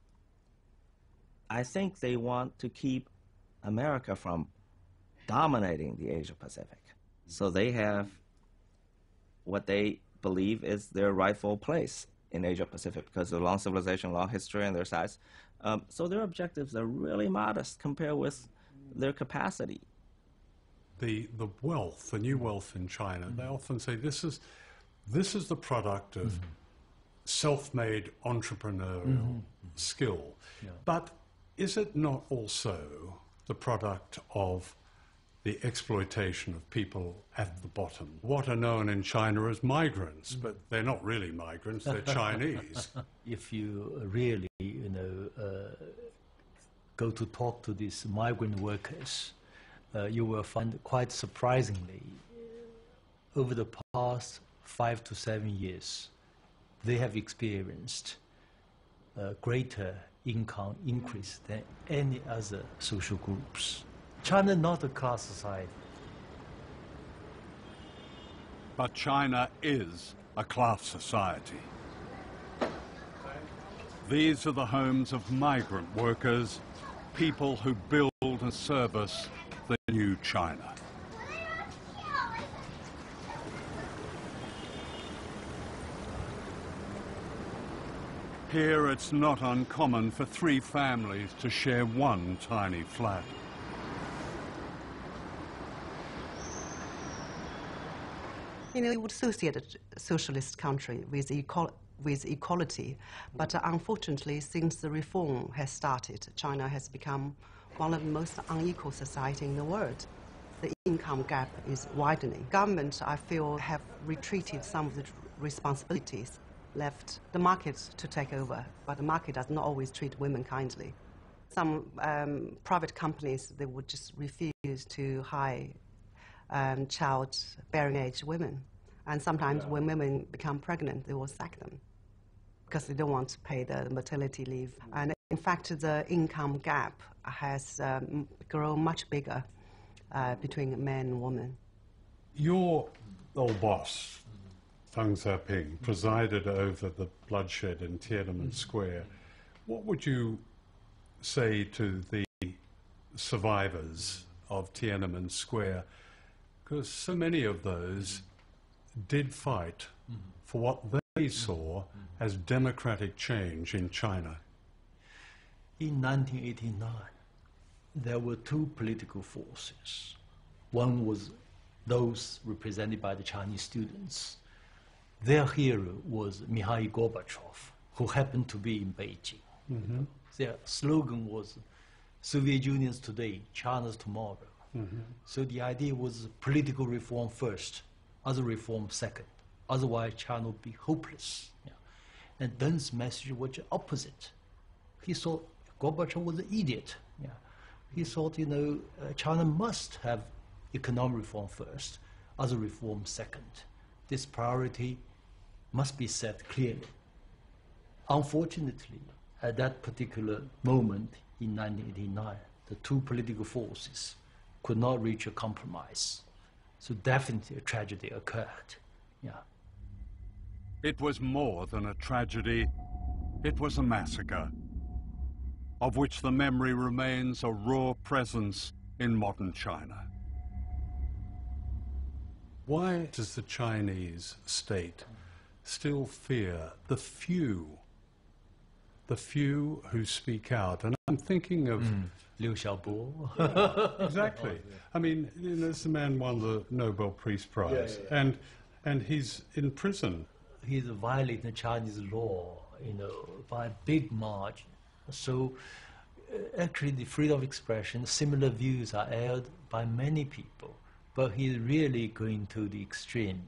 I think they want to keep America from dominating the Asia Pacific. So they have what they believe is their rightful place in Asia Pacific because of long civilization, long history, and their size. So their objectives are really modest compared with their capacity. The wealth, the new wealth in China, they often say this is the product of self-made entrepreneurial skill. Yeah. But is it not also the product of the exploitation of people at the bottom? What are known in China as migrants, but they're not really migrants, they're Chinese. If you really, go to talk to these migrant workers, you will find quite surprisingly, over the past 5 to 7 years, they have experienced a greater income increase than any other social groups. China not a class society. But China is a class society. These are the homes of migrant workers, people who build and service the new China. Here it's not uncommon for 3 families to share one tiny flat. You would associate a socialist country with equality, but unfortunately, since the reform has started, China has become one of the most unequal societies in the world. The income gap is widening. Government, I feel, have retreated some of the responsibilities, left the market to take over, but the market does not always treat women kindly. Some private companies, they would just refuse to hire child-bearing age women. And sometimes when women become pregnant, they will sack them because they don't want to pay the maternity leave. And in fact, the income gap has grown much bigger between men and women. Your old boss, Deng Xiaoping, presided over the bloodshed in Tiananmen Square. What would you say to the survivors of Tiananmen Square? Because so many of those did fight for what they saw as democratic change in China. In 1989, there were 2 political forces. One was those represented by the Chinese students. Their hero was Mikhail Gorbachev, who happened to be in Beijing. Their slogan was, Soviet Union's today, China's tomorrow. So the idea was political reform first, other reform second. Otherwise, China would be hopeless. Yeah. And Deng's message was the opposite. He thought Gorbachev was an idiot. Yeah. He thought, China must have economic reform first, other reform second. This priority must be set clearly. Unfortunately, at that particular moment in 1989, the 2 political forces could not reach a compromise. So definitely a tragedy occurred. Yeah. It was more than a tragedy. It was a massacre, of which the memory remains a raw presence in modern China. Why does the Chinese state still fear the few who speak out? And I'm thinking of Liu Xiaobo. Exactly. I mean, this man won the Nobel Peace Prize, and he's in prison. He's violating the Chinese law, by a big margin. So, actually, the freedom of expression, similar views are held by many people, but he's really going to the extreme.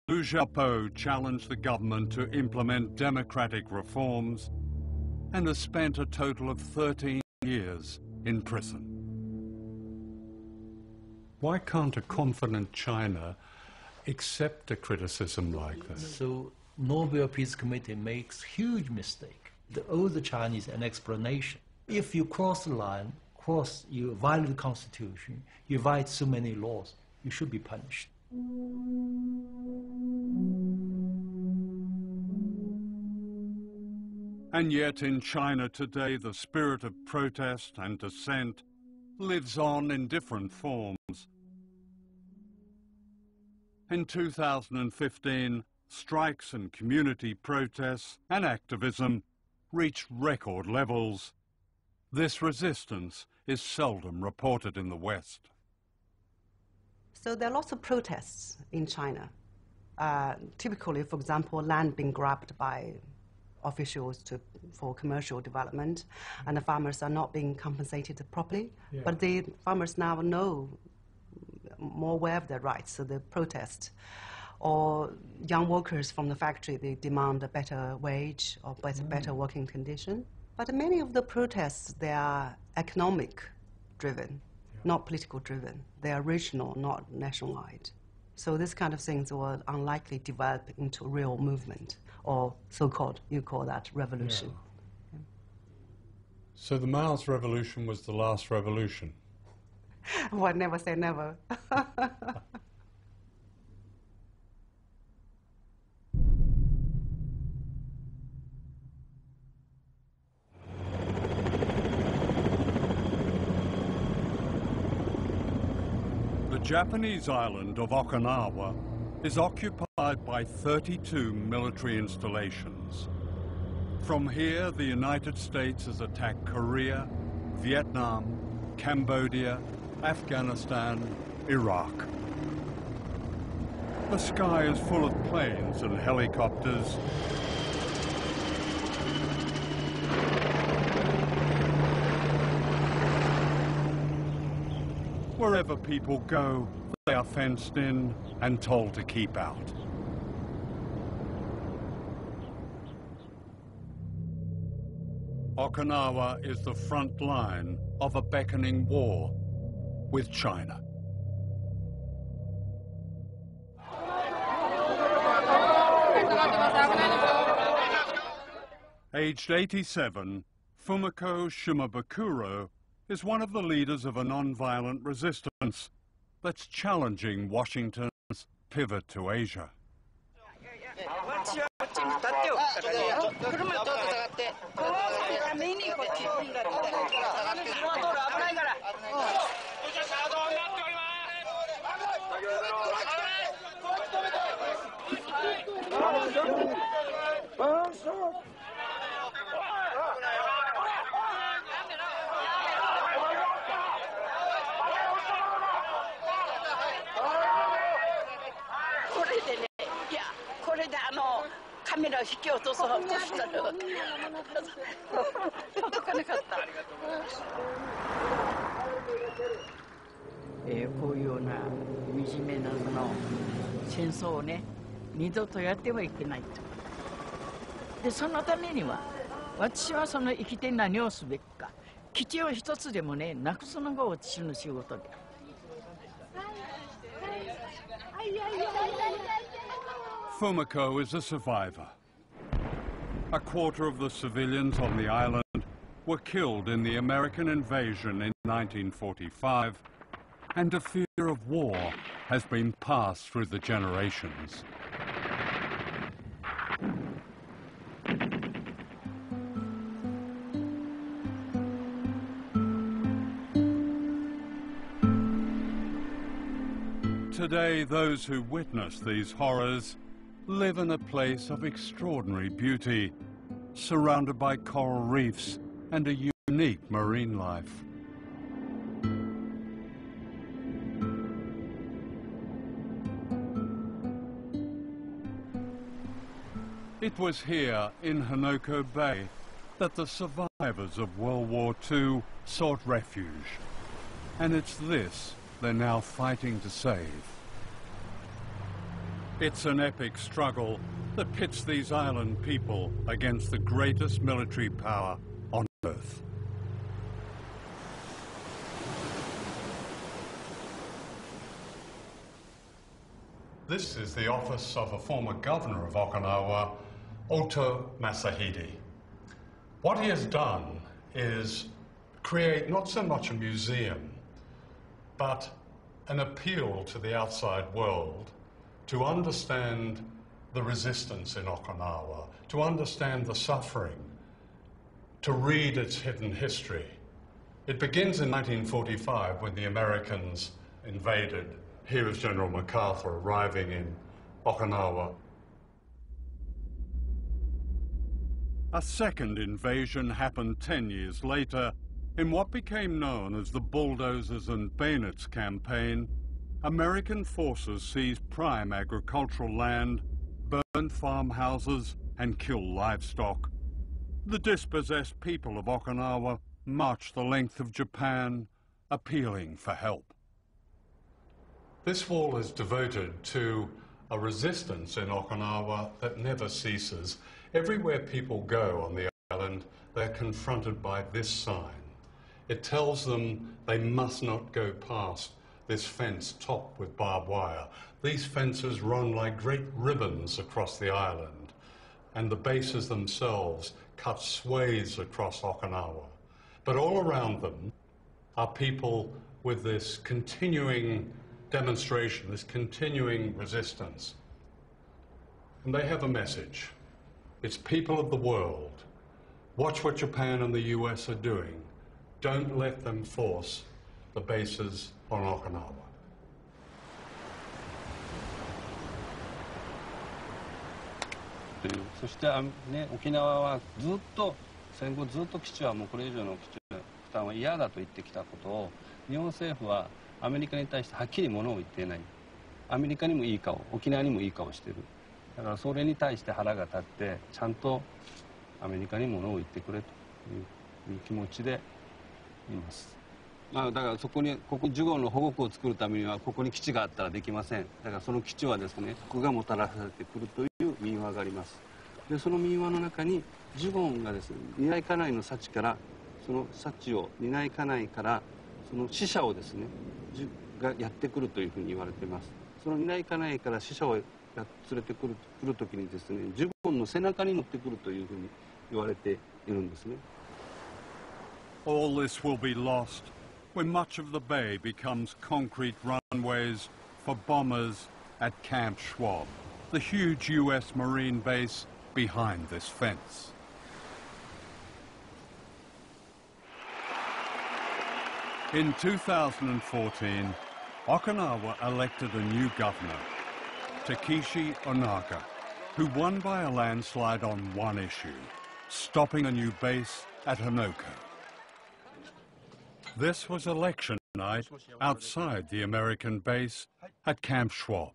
Liu Xiaobo challenged the government to implement democratic reforms and has spent a total of 13 years in prison. Why can't a confident China accept a criticism like this? So Nobel Peace Committee makes huge mistake. They owe the Chinese an explanation. If you cross the line, you violate the Constitution, you violate so many laws, you should be punished. And yet in China today, the spirit of protest and dissent lives on in different forms. In 2015, strikes and community protests and activism reached record levels. This resistance is seldom reported in the West. So there are lots of protests in China. Typically, for example, land being grabbed by officials for commercial development, and the farmers are not being compensated properly. Yeah. But the farmers now know more aware of their rights, so they protest. Or young workers from the factory, they demand a better wage or better working condition. But many of the protests, they are economic driven, not political driven. They are regional, not nationwide. So this kind of things will unlikely develop into a real movement, or so-called, you call that revolution. Yeah. So the Mao's revolution was the last revolution? Well, never say never. The Japanese island of Okinawa is occupied by 32 military installations. From here, the United States has attacked Korea, Vietnam, Cambodia, Afghanistan, Iraq. The sky is full of planes and helicopters. Wherever people go, they are fenced in and told to keep out. Okinawa is the front line of a beckoning war with China. Aged 87, Fumiko Shimabukuro is one of the leaders of a non-violent resistance that's challenging Washington's pivot to Asia. Fumiko is a survivor. A quarter of the civilians on the island were killed in the American invasion in 1945, and a fear of war has been passed through the generations. Today, those who witness these horrors live in a place of extraordinary beauty, surrounded by coral reefs and a unique marine life. It was here in Hanoko Bay that the survivors of World War II sought refuge, and it's this they're now fighting to save. It's an epic struggle that pits these island people against the greatest military power on Earth. This is the office of a former governor of Okinawa, Oto Masahide. What he has done is create not so much a museum, but an appeal to the outside world to understand the resistance in Okinawa, to understand the suffering, to read its hidden history. It begins in 1945 when the A second invasion happened 10 years later in what became known as the Bulldozers and Bayonets campaign. American forces seized prime agricultural land, burned farmhouses, and killed livestock. The dispossessed people of Okinawa marched the length of Japan, appealing for help. This wall is devoted to a resistance in Okinawa that never ceases. Everywhere people go on the island, they're confronted by this sign. It tells them they must not go past this fence topped with barbed wire. These fences run like great ribbons across the island, and the bases themselves cut swathes across Okinawa. But all around them are people with this continuing demonstration, this continuing resistance. And they have a message. It's people of the world. Watch what Japan and the US are doing. Don't let them force the bases on Okinawa. そしてね、沖縄はずっと戦後ずっと基地はもうこれ以上の基地負担は嫌だと言ってきたことを日本政府はアメリカに対してはっきりものを言っていない。アメリカにもいい顔、沖縄にもいい顔してる。だからそれに対して腹が立ってちゃんとアメリカにものを言ってくれという気持ちでいます。だからそこにここジュゴンの保護区を作るためにはここに基地があったらできません。だからその基地はですね、国がもたらされてくるという民話があります。でその民話の中にジュゴンがですね、担い家内の幸からその幸を担い家内からその死者をですねがやってくるというふうに言われています。その担い家内から死者を連れてくる時にですね、ジュゴンの背中に乗ってくるというふうに言われているんですね。All this will be lost when much of the bay becomes concrete runways for bombers at Camp Schwab, the huge US Marine base behind this fence. In 2014, Okinawa elected a new governor, Takeshi Onaga, who won by a landslide on one issue, stopping a new base at Hanoko. This was election night outside the American base at Camp Schwab.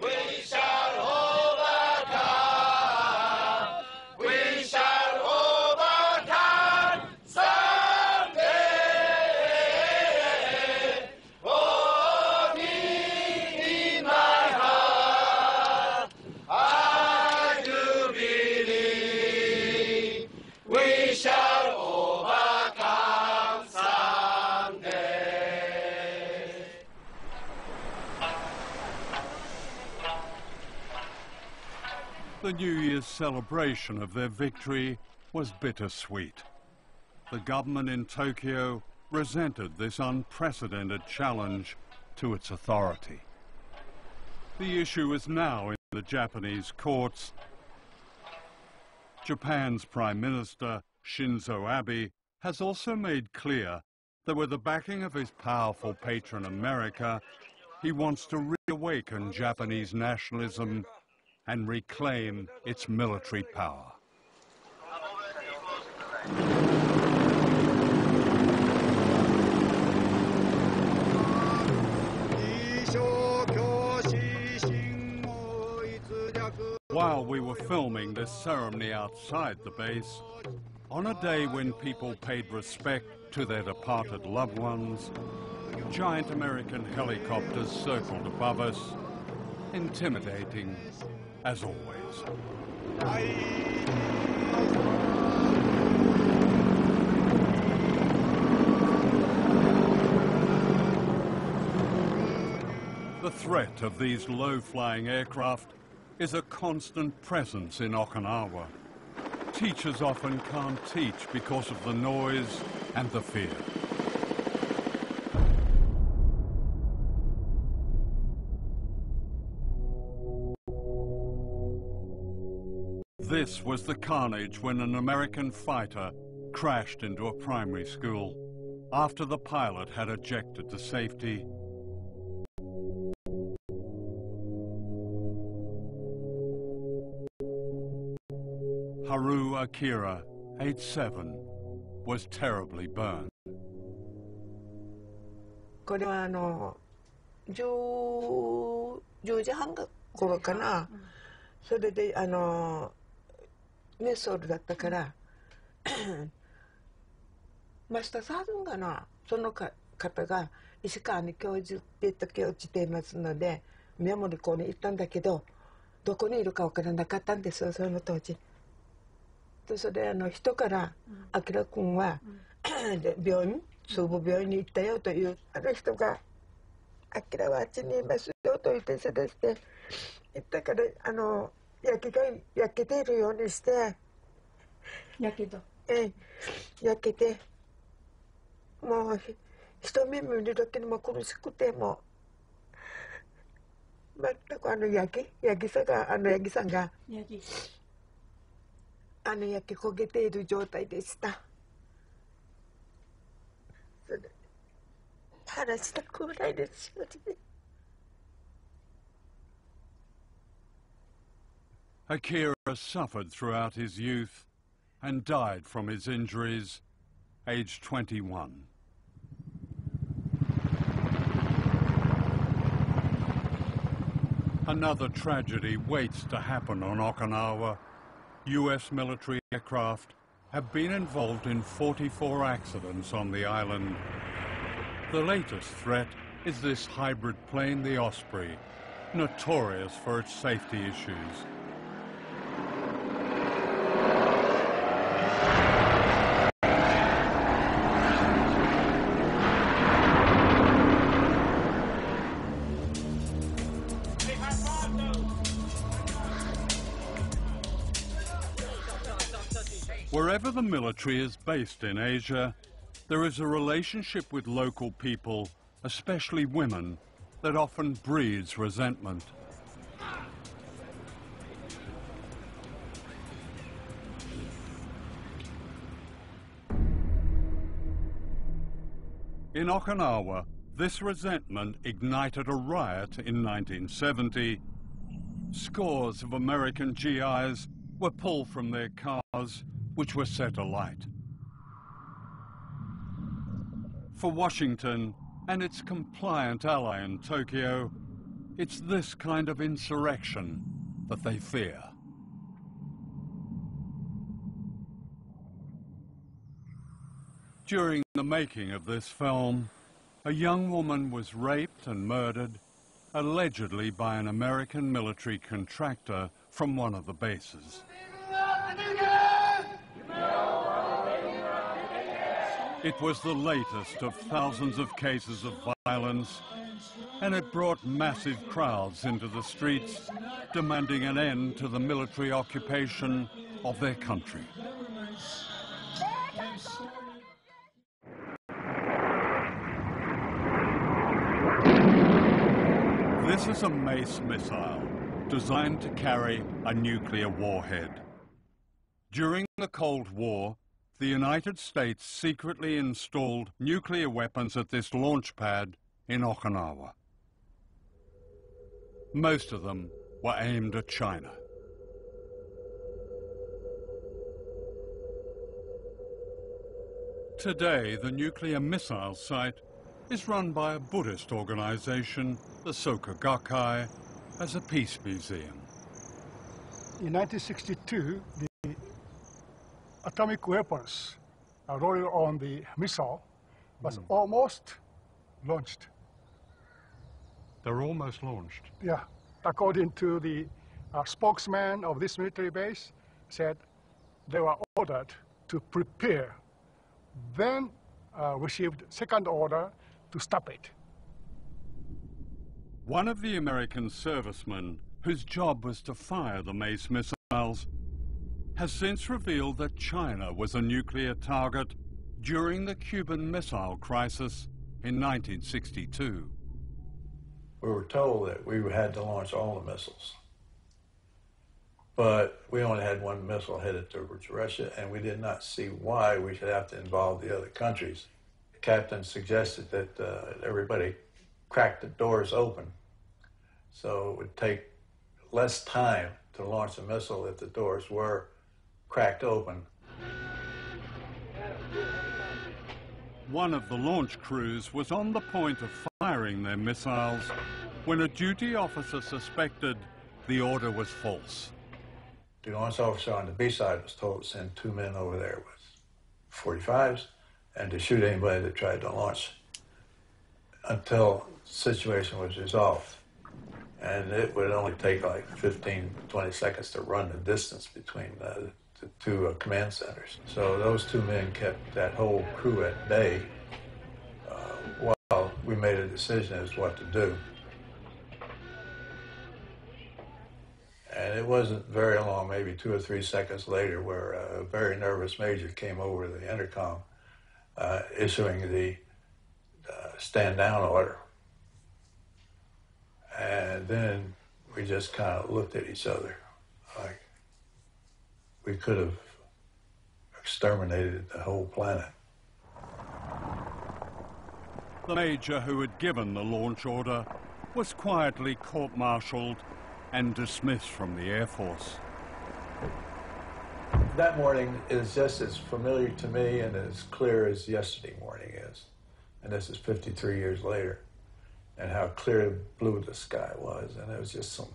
We shall overcome. We shall overcome someday. Oh, deep in my heart, I do believe we shall overcome someday. The New Year's celebration of their victory was bittersweet. The government in Tokyo resented this unprecedented challenge to its authority. The issue is now in the Japanese courts. Japan's Prime Minister, Shinzo Abe, has also made clear that with the backing of his powerful patron America, he wants to reawaken Japanese nationalism and reclaim its military power. While we were filming this ceremony outside the base, on a day when people paid respect to their departed loved ones, giant American helicopters circled above us, intimidating as always. The threat of these low-flying aircraft is a constant presence in Okinawa. Teachers often can't teach because of the noise and the fear. This was the carnage when an American fighter crashed into a primary school after the pilot had ejected to safety. Haru Akira, age 7, was terribly burned. これは10時半頃かな。それでメソールだったからマスターサードンがな、その方が石川に教授って時落ちていますので宮森校に行ったんだけど、どこにいるか分からなかったんですよ、その当時。でそれで人から「あきら君は病院中部病院に行ったよ」という人が「あきらはあっちにいますよ」と言ってそれして行ったから焼けているようにして焼けてもう一目見るだけでも苦しくてもう全くヤギさんが焼け焦げている状態でした。それ話したくないですよね。Akira suffered throughout his youth and died from his injuries, aged 21. Another tragedy waits to happen on Okinawa. US military aircraft have been involved in 44 accidents on the island. The latest threat is this hybrid plane, the Osprey, notorious for its safety issues. Wherever the military is based in Asia, there is a relationship with local people, especially women, that often breeds resentment. In Okinawa, this resentment ignited a riot in 1970. Scores of American GIs were pulled from their cars, which were set alight. For Washington and its compliant ally in Tokyo, it's this kind of insurrection that they fear. During the making of this film, a young woman was raped and murdered, allegedly by an American military contractor from one of the bases. It was the latest of thousands of cases of violence, and it brought massive crowds into the streets, demanding an end to the military occupation of their country. This is a MACE missile, designed to carry a nuclear warhead. During the Cold War, the United States secretly installed nuclear weapons at this launch pad in Okinawa. Most of them were aimed at China. Today, the nuclear missile site is run by a Buddhist organization, the Soka Gakkai, as a peace museum. In 1962, the atomic weapons loaded on the missile was almost launched. They're almost launched? Yeah. According to the spokesman of this military base, said they were ordered to prepare, then received second order to stop it. One of the American servicemen, whose job was to fire the MACE missiles, has since revealed that China was a nuclear target during the Cuban Missile Crisis in 1962. We were told that we had to launch all the missiles. But we only had one missile headed towards Russia, and we did not see why we should have to involve the other countries. The captain suggested that everybody crack the doors open, so it would take less time to launch a missile if the doors were cracked open. One of the launch crews was on the point of firing their missiles when a duty officer suspected the order was false. The launch officer on the B side was told to send 2 men over there with 45s and to shoot anybody that tried to launch until the situation was resolved. And it would only take like 15, 20 seconds to run the distance between the two command centers. So those 2 men kept that whole crew at bay while we made a decision as what to do. And it wasn't very long, maybe 2 or 3 seconds later, where a very nervous major came over the intercom issuing the stand down order. And then we just kind of looked at each other like we could have exterminated the whole planet. The major who had given the launch order was quietly court-martialed and dismissed from the Air Force. That morning is just as familiar to me and as clear as yesterday morning is. And this is 53 years later. And how clear blue the sky was. And it was just some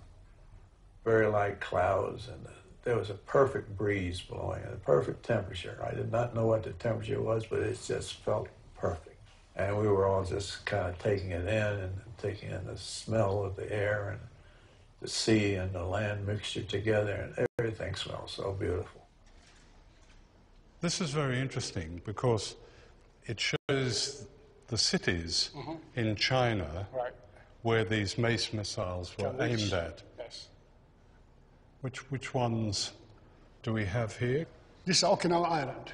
very light clouds. And there was a perfect breeze blowing and a perfect temperature. I did not know what the temperature was, but it just felt perfect. And we were all just kind of taking it in and taking in the smell of the air and the sea and the land mixture together, and everything smells so beautiful. This is very interesting because it shows the cities in China where these MACE missiles were aimed at. Yes. Which ones do we have here? This is Okinawa Island.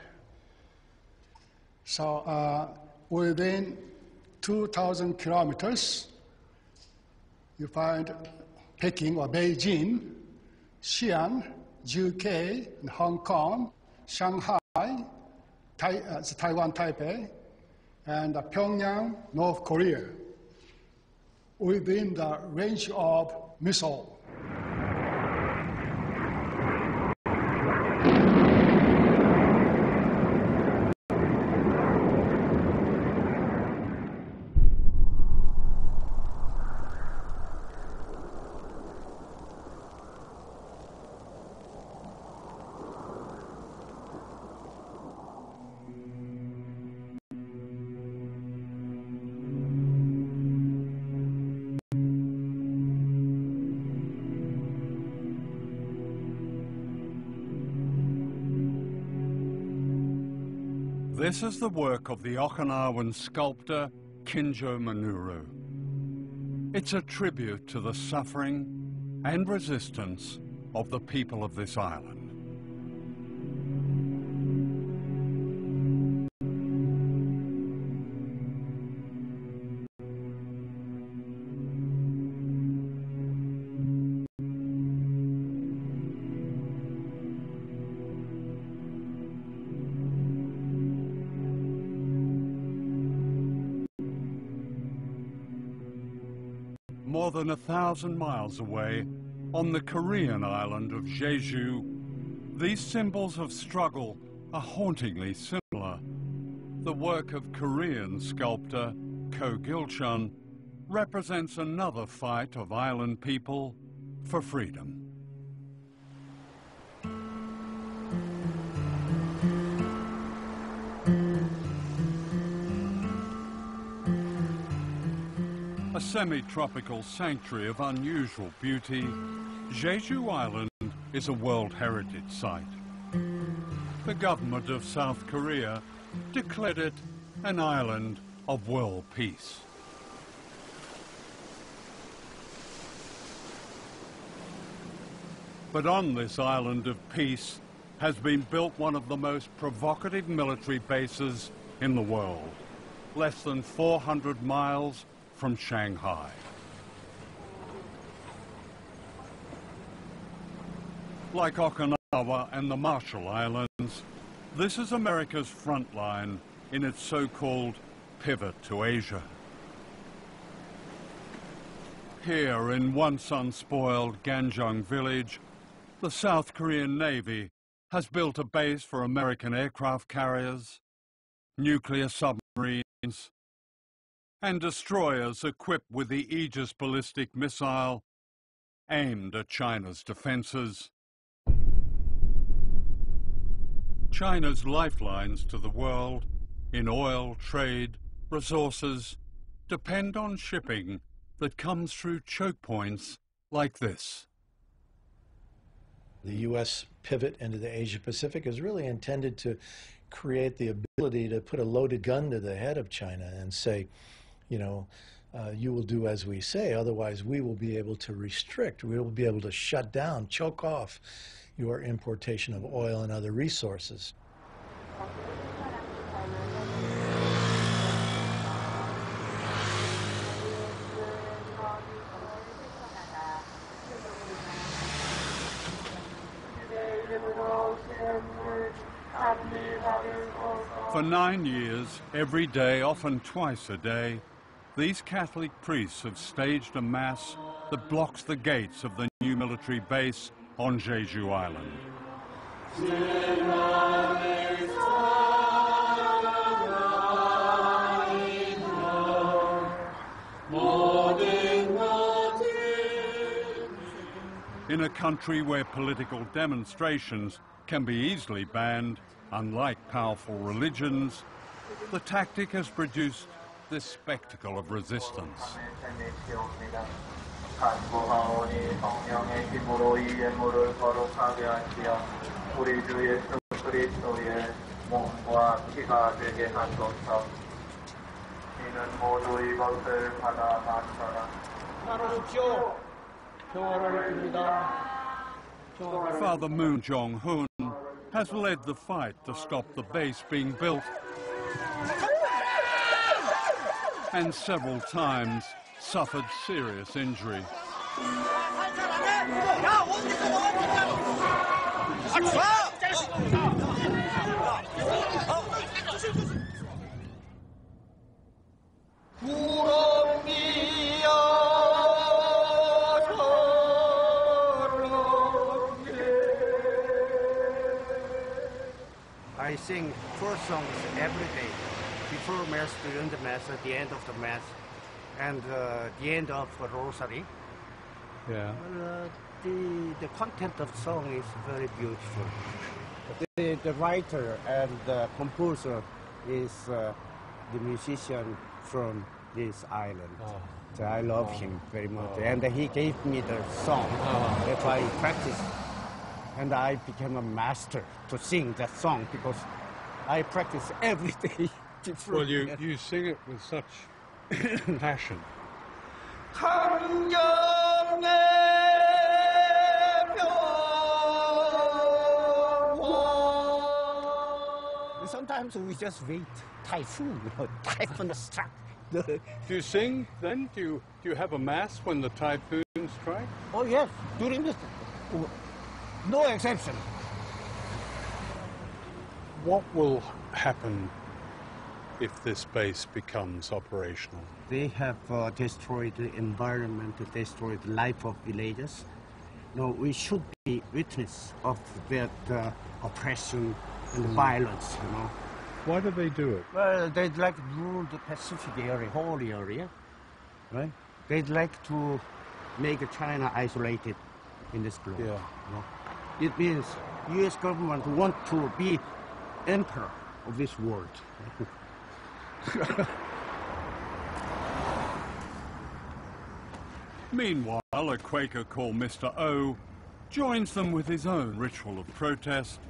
So within 2,000 kilometers, you find Peking or Beijing, Xi'an, UK, and Hong Kong, Shanghai, Taiwan, Taipei, and Pyongyang, North Korea, within the range of missile. This is the work of the Okinawan sculptor Kinjo Minoru. It's a tribute to the suffering and resistance of the people of this island. More than 1,000 miles away, on the Korean island of Jeju, these symbols of struggle are hauntingly similar. The work of Korean sculptor Ko Gil-chun represents another fight of island people for freedom. A semi-tropical sanctuary of unusual beauty, Jeju Island is a World Heritage Site. The government of South Korea declared it an island of world peace. But on this island of peace has been built one of the most provocative military bases in the world, less than 400 miles from Shanghai. Like Okinawa and the Marshall Islands, this is America's front line in its so-called pivot to Asia. Here in once unspoiled Ganjung village, the South Korean Navy has built a base for American aircraft carriers, nuclear submarines, and destroyers equipped with the Aegis ballistic missile aimed at China's defenses. China's lifelines to the world in oil, trade, resources depend on shipping that comes through choke points like this. The U.S. pivot into the Asia-Pacific is really intended to create the ability to put a loaded gun to the head of China and say, you know, you will do as we say, otherwise we will be able to restrict, we will be able to shut down, choke off your importation of oil and other resources. For 9 years, every day, often twice a day, these Catholic priests have staged a mass that blocks the gates of the new military base on Jeju Island. In a country where political demonstrations can be easily banned, unlike powerful religions, the tactic has produced this spectacle of resistance. Father Moon Jong-hoon has led the fight to stop the base being built, and several times suffered serious injury. I sing 4 songs every day, before Mass, during the Mass, at the end of the Mass, and the end of the Rosary. Yeah. The content of the song is very beautiful. The writer and the composer is the musician from this island. Oh. So I love him very much. And he gave me the song that I practiced. And I became a master to sing that song because I practice every day. Well, you sing it with such passion. Sometimes we just wait. Typhoon, typhoon struck. Do you sing then? Do you have a mass when the typhoon strikes? Oh yes, during this, no exception. What will happen if this base becomes operational? They have destroyed the environment, destroyed the life of villagers. No, we should be witness of that oppression and violence, you know. Why do they do it? Well, they'd like to rule the Pacific area, whole area, right? They'd like to make China isolated in this globe. Yeah. You know? It means U.S. government want to be emperor of this world. Meanwhile, a Quaker called Mr. O joins them with his own ritual of protest,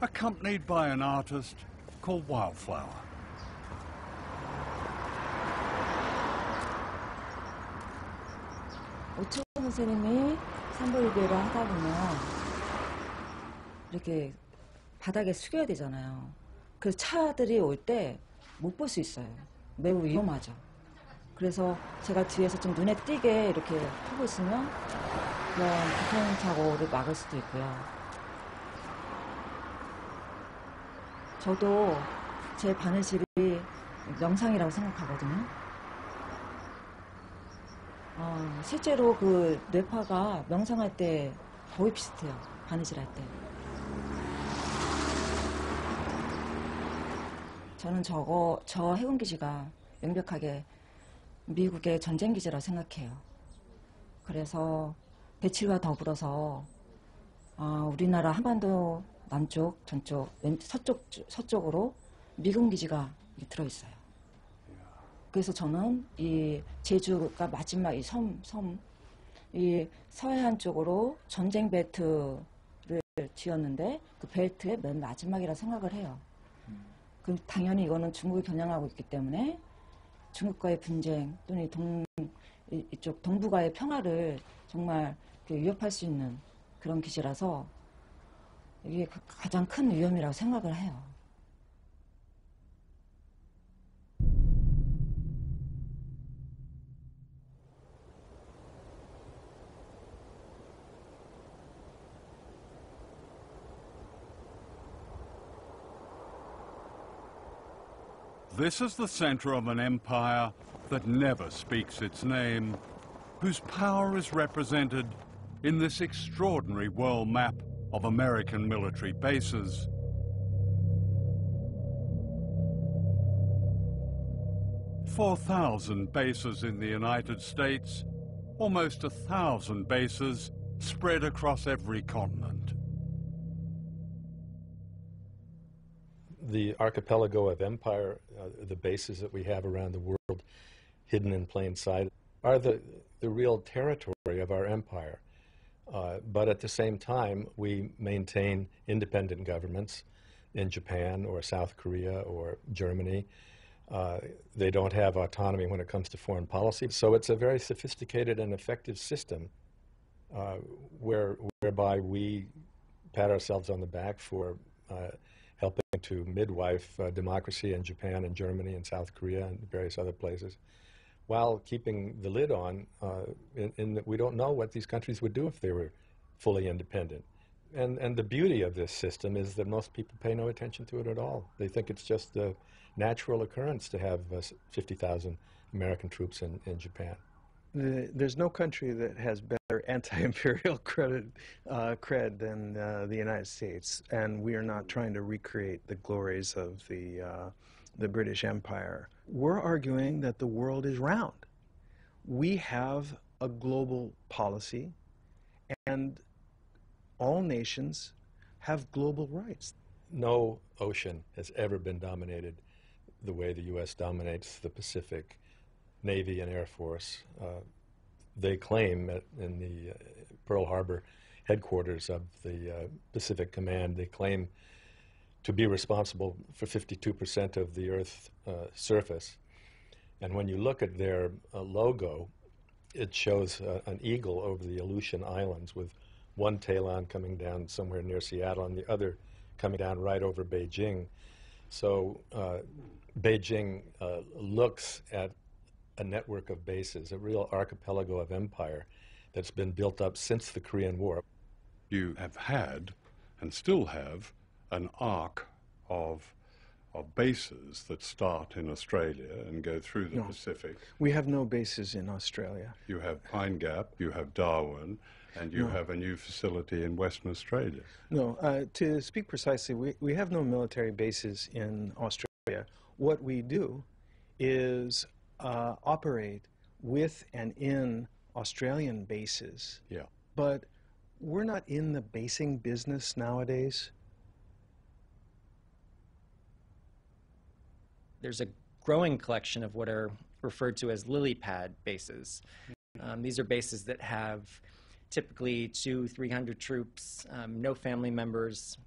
accompanied by an artist called Wildflower. 오청 선생님이 산불유배를 하다 보면 이렇게 바닥에 숙여야 되잖아요. 그래서 차들이 올 때 못 볼 수 있어요. 매우 위험하죠. 그래서 제가 뒤에서 좀 눈에 띄게 이렇게 하고 있으면 그런 교통사고를 막을 수도 있고요. 저도 제 바느질이 명상이라고 생각하거든요. 실제로 그 뇌파가 명상할 때 거의 비슷해요. 바느질할 때. 저는 저 해군기지가 명백하게 미국의 전쟁기지라고 생각해요. 그래서 배치와 더불어서 우리나라 한반도 남쪽, 전쪽, 서쪽으로 미군 기지가 들어있어요. 그래서 저는 이 제주가 마지막 이 이 서해안 쪽으로 전쟁 벨트를 지었는데 그 벨트의 맨 마지막이라 생각을 해요. 그럼 당연히 이거는 중국이 겨냥하고 있기 때문에 중국과의 분쟁 또는 이쪽 동북아의 평화를 정말 위협할 수 있는 그런 기지라서 이게 가장 큰 위험이라고 생각을 해요. This is the center of an empire that never speaks its name, whose power is represented in this extraordinary world map of American military bases. "4,000 bases in the United States, almost 1,000 bases spread across every continent." The archipelago of empire, the bases that we have around the world, hidden in plain sight, are the real territory of our empire. But at the same time, we maintain independent governments in Japan or South Korea or Germany. They don't have autonomy when it comes to foreign policy. So it's a very sophisticated and effective system whereby we pat ourselves on the back for helping to midwife democracy in Japan and Germany and South Korea and various other places, while keeping the lid on in that we don't know what these countries would do if they were fully independent. And the beauty of this system is that most people pay no attention to it at all. They think it's just a natural occurrence to have 50,000 American troops in Japan. There's no country that has better anti-imperial cred than the United States, and we are not trying to recreate the glories of the British Empire. We're arguing that the world is round. We have a global policy, and all nations have global rights. No ocean has ever been dominated the way the U.S. dominates the Pacific. Navy and Air Force. They claim in the Pearl Harbor headquarters of the Pacific Command, they claim to be responsible for 52% of the Earth's surface. And when you look at their logo, it shows an eagle over the Aleutian Islands with one tail-on coming down somewhere near Seattle and the other coming down right over Beijing. So Beijing looks at a network of bases, a real archipelago of empire that's been built up since the Korean War. You have had, and still have, an arc of bases that start in Australia and go through the Pacific. We have no bases in Australia. You have Pine Gap, you have Darwin, and you have a new facility in Western Australia. No, to speak precisely, we have no military bases in Australia. What we do is operate with and in Australian bases. Yeah. But we're not in the basing business nowadays. There's a growing collection of what are referred to as lily pad bases. These are bases that have typically 200-300 troops, no family members,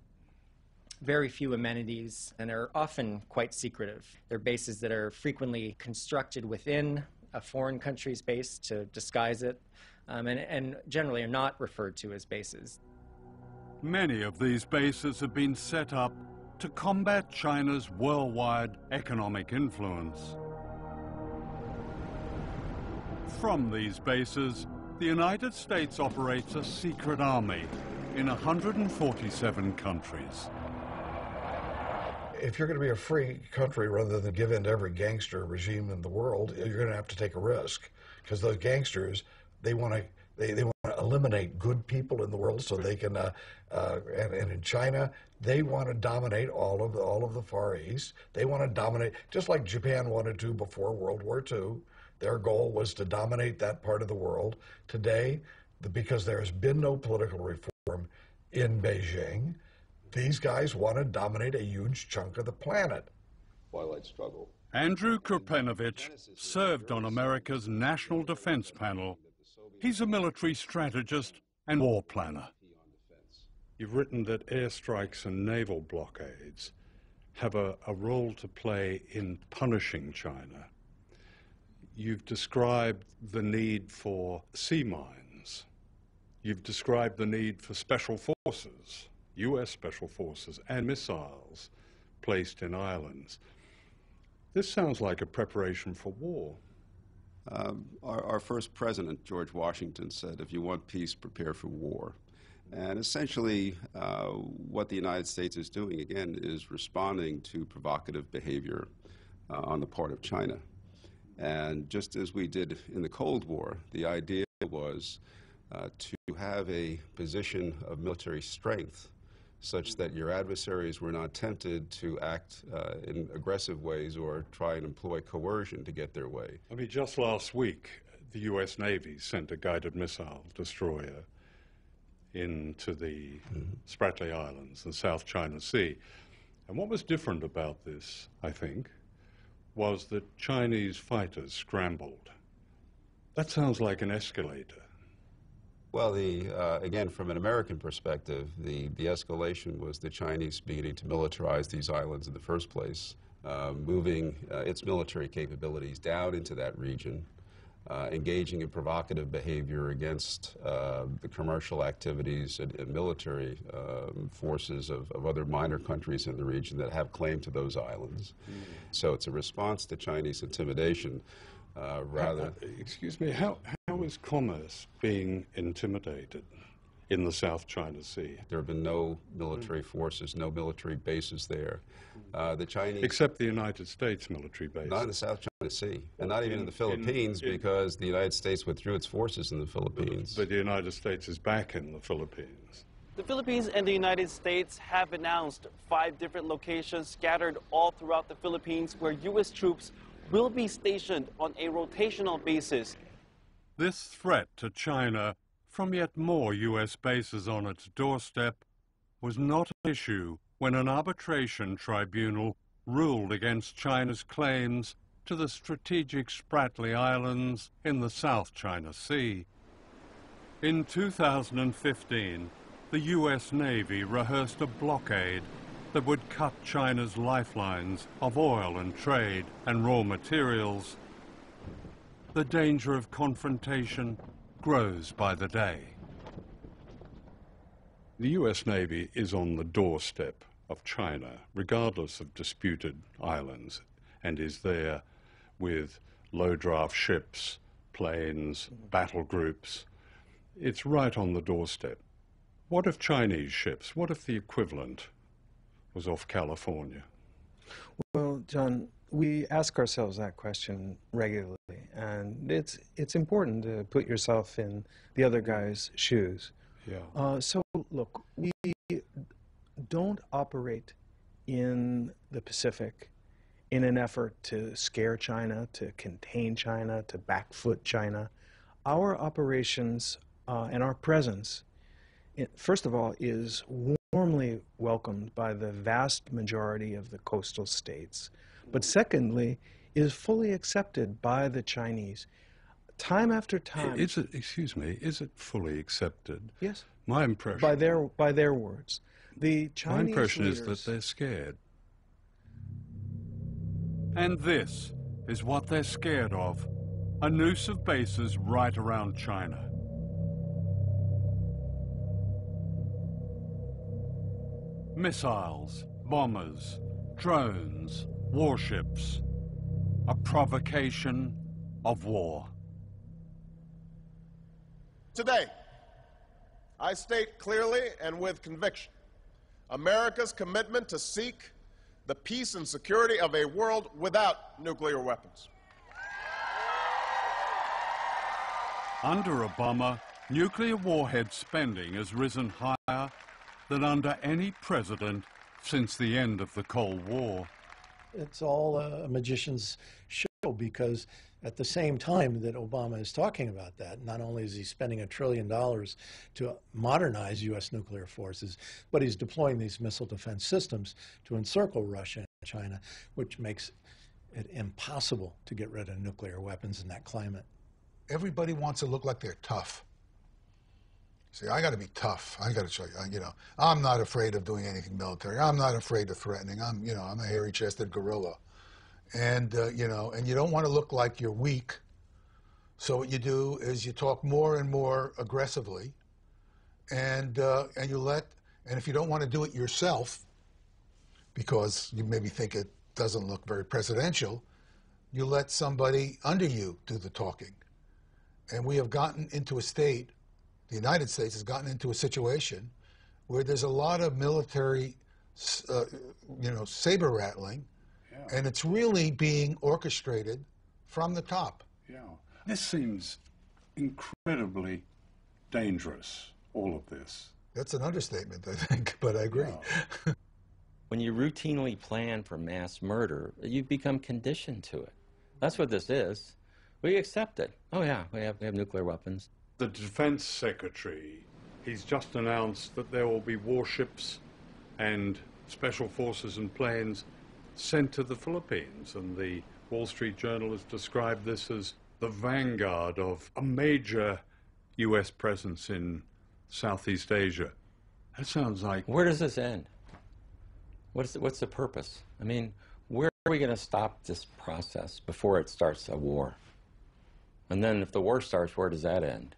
very few amenities, and are often quite secretive. They're bases that are frequently constructed within a foreign country's base to disguise it. and generally are not referred to as bases. Many of these bases have been set up to combat China's worldwide economic influence. From these bases, the United States operates a secret army in 147 countries. If you're going to be a free country rather than give in to every gangster regime in the world, you're going to have to take a risk, because those gangsters, they want to eliminate good people in the world so they can and in China they want to dominate all of the Far East. They want to dominate, just like Japan wanted to before World War II. Their goal was to dominate that part of the world. Today, because there has been no political reform in Beijing, these guys want to dominate a huge chunk of the planet. Twilight struggle. Andrew Kurpenovich served on America's National Defense Panel. He's a military strategist and war planner. You've written that airstrikes and naval blockades have a role to play in punishing China. You've described the need for sea mines. You've described the need for special forces, U.S. special forces, and missiles placed in islands. This sounds like a preparation for war. Our first president, George Washington, said, if you want peace, prepare for war. And essentially, what the United States is doing, again, is responding to provocative behavior on the part of China. And just as we did in the Cold War, the idea was to have a position of military strength such that your adversaries were not tempted to act in aggressive ways or try and employ coercion to get their way. I mean, just last week, the U.S. Navy sent a guided missile destroyer into the Spratly Islands in South China Sea. And what was different about this, I think, was that Chinese fighters scrambled. That sounds like an escalator. Well, again, from an American perspective, the escalation was the Chinese beginning to militarize these islands in the first place, moving its military capabilities down into that region, engaging in provocative behavior against the commercial activities and military forces of other minor countries in the region that have claim to those islands. So it's a response to Chinese intimidation. Excuse me, how is commerce being intimidated in the South China Sea? There have been no military forces, no military bases there. The Chinese... Except the United States military base. Not in the South China Sea, and not even in the Philippines, because the United States withdrew its forces in the Philippines. But the United States is back in the Philippines. The Philippines and the United States have announced 5 different locations scattered all throughout the Philippines where U.S. troops will be stationed on a rotational basis. This threat to China from yet more U.S. bases on its doorstep was not an issue when an arbitration tribunal ruled against China's claims to the strategic Spratly Islands in the South China Sea. In 2015, the U.S. Navy rehearsed a blockade that would cut China's lifelines of oil and trade and raw materials. The danger of confrontation grows by the day. The U.S. Navy is on the doorstep of China, regardless of disputed islands, and is there with low-draft ships, planes, battle groups. It's right on the doorstep. What if Chinese ships, what if the equivalent was off California? Well, John, we ask ourselves that question regularly, and it's important to put yourself in the other guy's shoes. Yeah. So, look, we don't operate in the Pacific in an effort to scare China, to contain China, to backfoot China. Our operations and our presence, first of all, is warmly welcomed by the vast majority of the coastal states, but secondly, is fully accepted by the Chinese. Time after time. Is it, excuse me, is it fully accepted? Yes. My impression. By their words. The Chinese My impression leaders, is that they're scared. And this is what they're scared of. A noose of bases right around China. Missiles, bombers, drones, warships. A provocation of war. Today, I state clearly and with conviction America's commitment to seek the peace and security of a world without nuclear weapons. Under Obama, nuclear warhead spending has risen higher than under any president since the end of the Cold War. It's all a magician's show, because at the same time that Obama is talking about that, not only is he spending $1 trillion to modernize U.S. nuclear forces, but he's deploying these missile defense systems to encircle Russia and China, which makes it impossible to get rid of nuclear weapons in that climate. Everybody wants to look like they're tough. See, I got to be tough. I got to show you, I'm not afraid of doing anything military. I'm not afraid of threatening. I'm a hairy-chested gorilla. And, and you don't want to look like you're weak. So what you do is you talk more and more aggressively, and if you don't want to do it yourself, because you maybe think it doesn't look very presidential, you let somebody under you do the talking. And we have gotten into a state, the United States has gotten into a situation where there's a lot of military, saber rattling, and it's really being orchestrated from the top. Yeah. This seems incredibly dangerous, all of this. That's an understatement, I think, but I agree. Yeah. When you routinely plan for mass murder, you become conditioned to it. That's what this is. We accept it. Oh yeah, we have nuclear weapons. The Defense Secretary, he's just announced that there will be warships and special forces and planes sent to the Philippines, and the Wall Street Journal has described this as the vanguard of a major U.S. presence in Southeast Asia. That sounds like... Where does this end? What's the purpose? I mean, where are we going to stop this process before it starts a war? And then if the war starts, where does that end?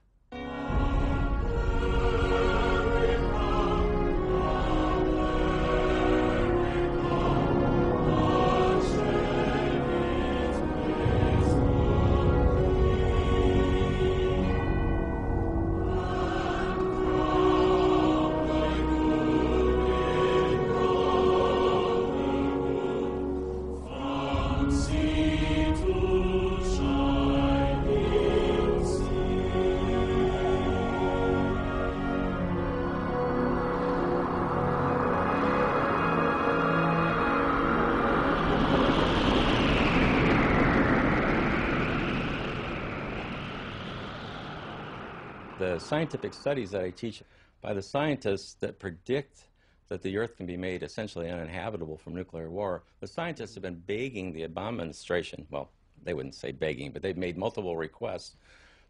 The scientific studies that I teach by the scientists that predict that the Earth can be made essentially uninhabitable from nuclear war, the scientists have been begging the Obama administration, well, they wouldn't say begging, but they've made multiple requests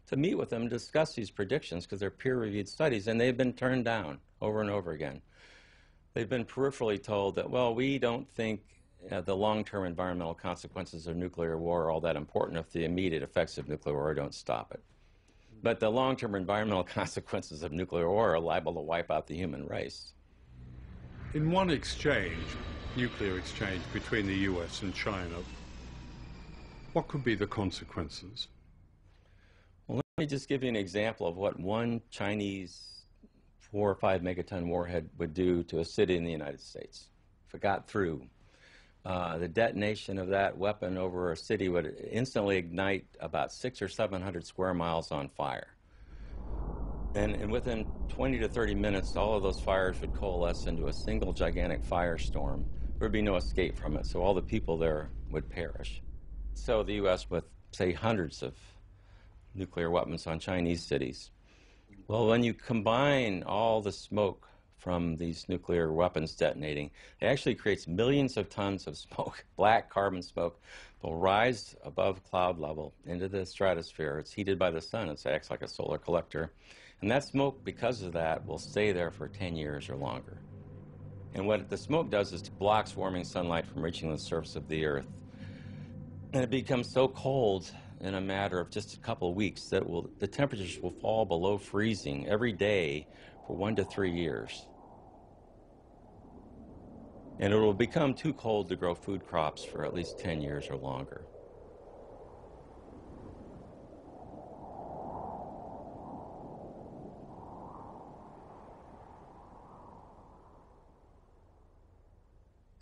to meet with them and discuss these predictions because they're peer-reviewed studies, and they've been turned down over and over again. They've been peripherally told that, well, we don't think the long-term environmental consequences of nuclear war are all that important if the immediate effects of nuclear war don't stop it. But the long-term environmental consequences of nuclear war are liable to wipe out the human race. In one exchange, nuclear exchange between the US and China, what could be the consequences? Well, let me just give you an example of what one Chinese 4 or 5 megaton warhead would do to a city in the United States if it got through. The detonation of that weapon over a city would instantly ignite about 600 or 700 square miles on fire. And within 20 to 30 minutes, all of those fires would coalesce into a single gigantic firestorm. There would be no escape from it, so all the people there would perish. So the U.S., with, say, hundreds of nuclear weapons on Chinese cities, well, when you combine all the smoke from these nuclear weapons detonating, it actually creates millions of tons of smoke, black carbon smoke, will rise above cloud level into the stratosphere. It's heated by the sun. It acts like a solar collector. And that smoke, because of that, will stay there for 10 years or longer. And what the smoke does is it blocks warming sunlight from reaching the surface of the Earth. And it becomes so cold in a matter of just a couple of weeks that the temperatures will fall below freezing every day for 1 to 3 years. And it will become too cold to grow food crops for at least 10 years or longer.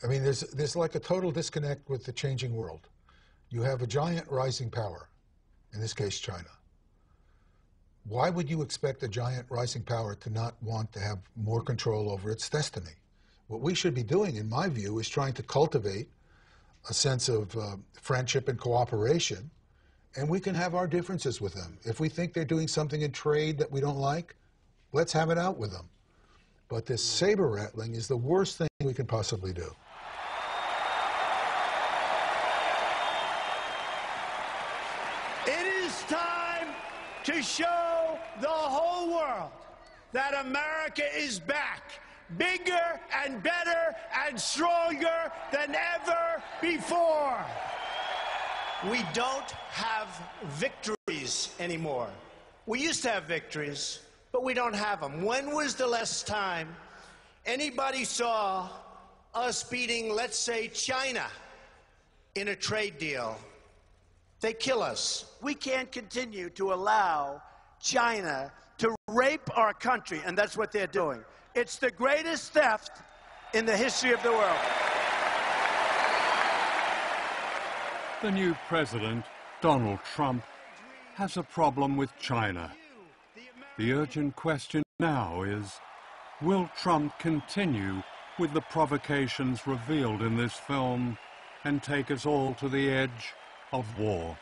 I mean, there's like a total disconnect with the changing world. You have a giant rising power, in this case China. Why would you expect a giant rising power to not want to have more control over its destiny? What we should be doing, in my view, is trying to cultivate a sense of friendship and cooperation, and we can have our differences with them. If we think they're doing something in trade that we don't like, let's have it out with them. But this saber rattling is the worst thing we can possibly do. It is time to show the whole world that America is back, bigger and better and stronger than ever before. We don't have victories anymore. We used to have victories, but we don't have them. When was the last time anybody saw us beating, let's say, China in a trade deal? They kill us. We can't continue to allow China to rape our country, and that's what they're doing. It's the greatest theft in the history of the world. The new president, Donald Trump, has a problem with China. The urgent question now is, will Trump continue with the provocations revealed in this film and take us all to the edge of war?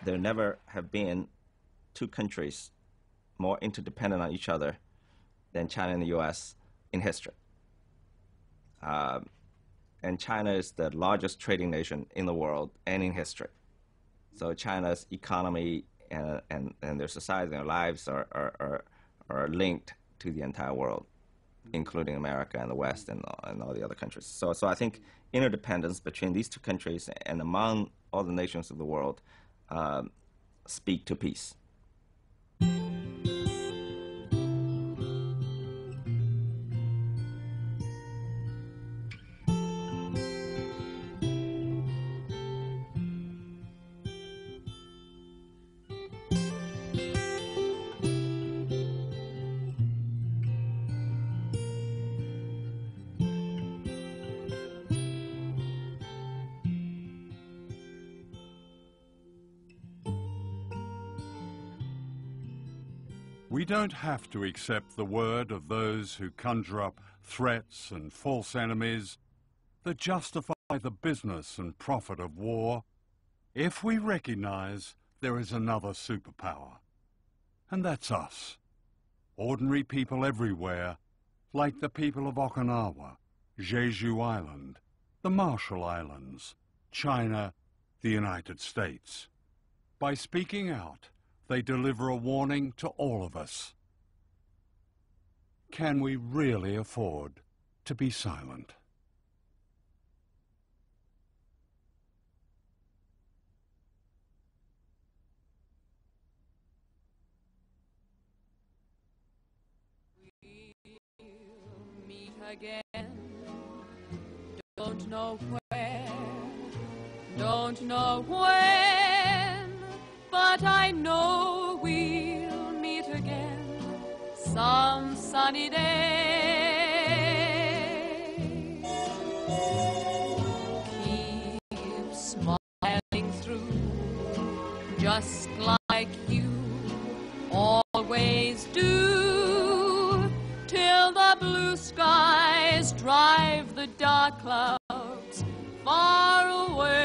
There never have been two countries more interdependent on each other than China and the U.S. in history. And China is the largest trading nation in the world and in history. So China's economy and their society and their lives are linked to the entire world, including America and the West and all the other countries. So I think interdependence between these two countries and among all the nations of the world speak to peace. We don't have to accept the word of those who conjure up threats and false enemies that justify the business and profit of war if we recognize there is another superpower. And that's us, ordinary people everywhere, like the people of Okinawa, Jeju Island, the Marshall Islands, China, the United States. By speaking out, they deliver a warning to all of us. Can we really afford to be silent? We'll meet again. Don't know where, don't know when, but I know we'll meet again some sunny day. Keep smiling through, just like you always do, till the blue skies drive the dark clouds far away.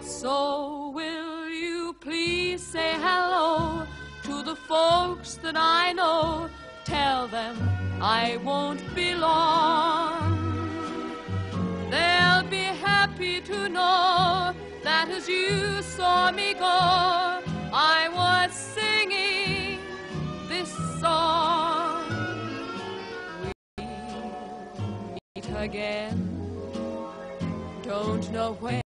So will you please say hello to the folks that I know? Tell them I won't be long. They'll be happy to know that as you saw me go, I was singing this song. We'll meet again, don't know where,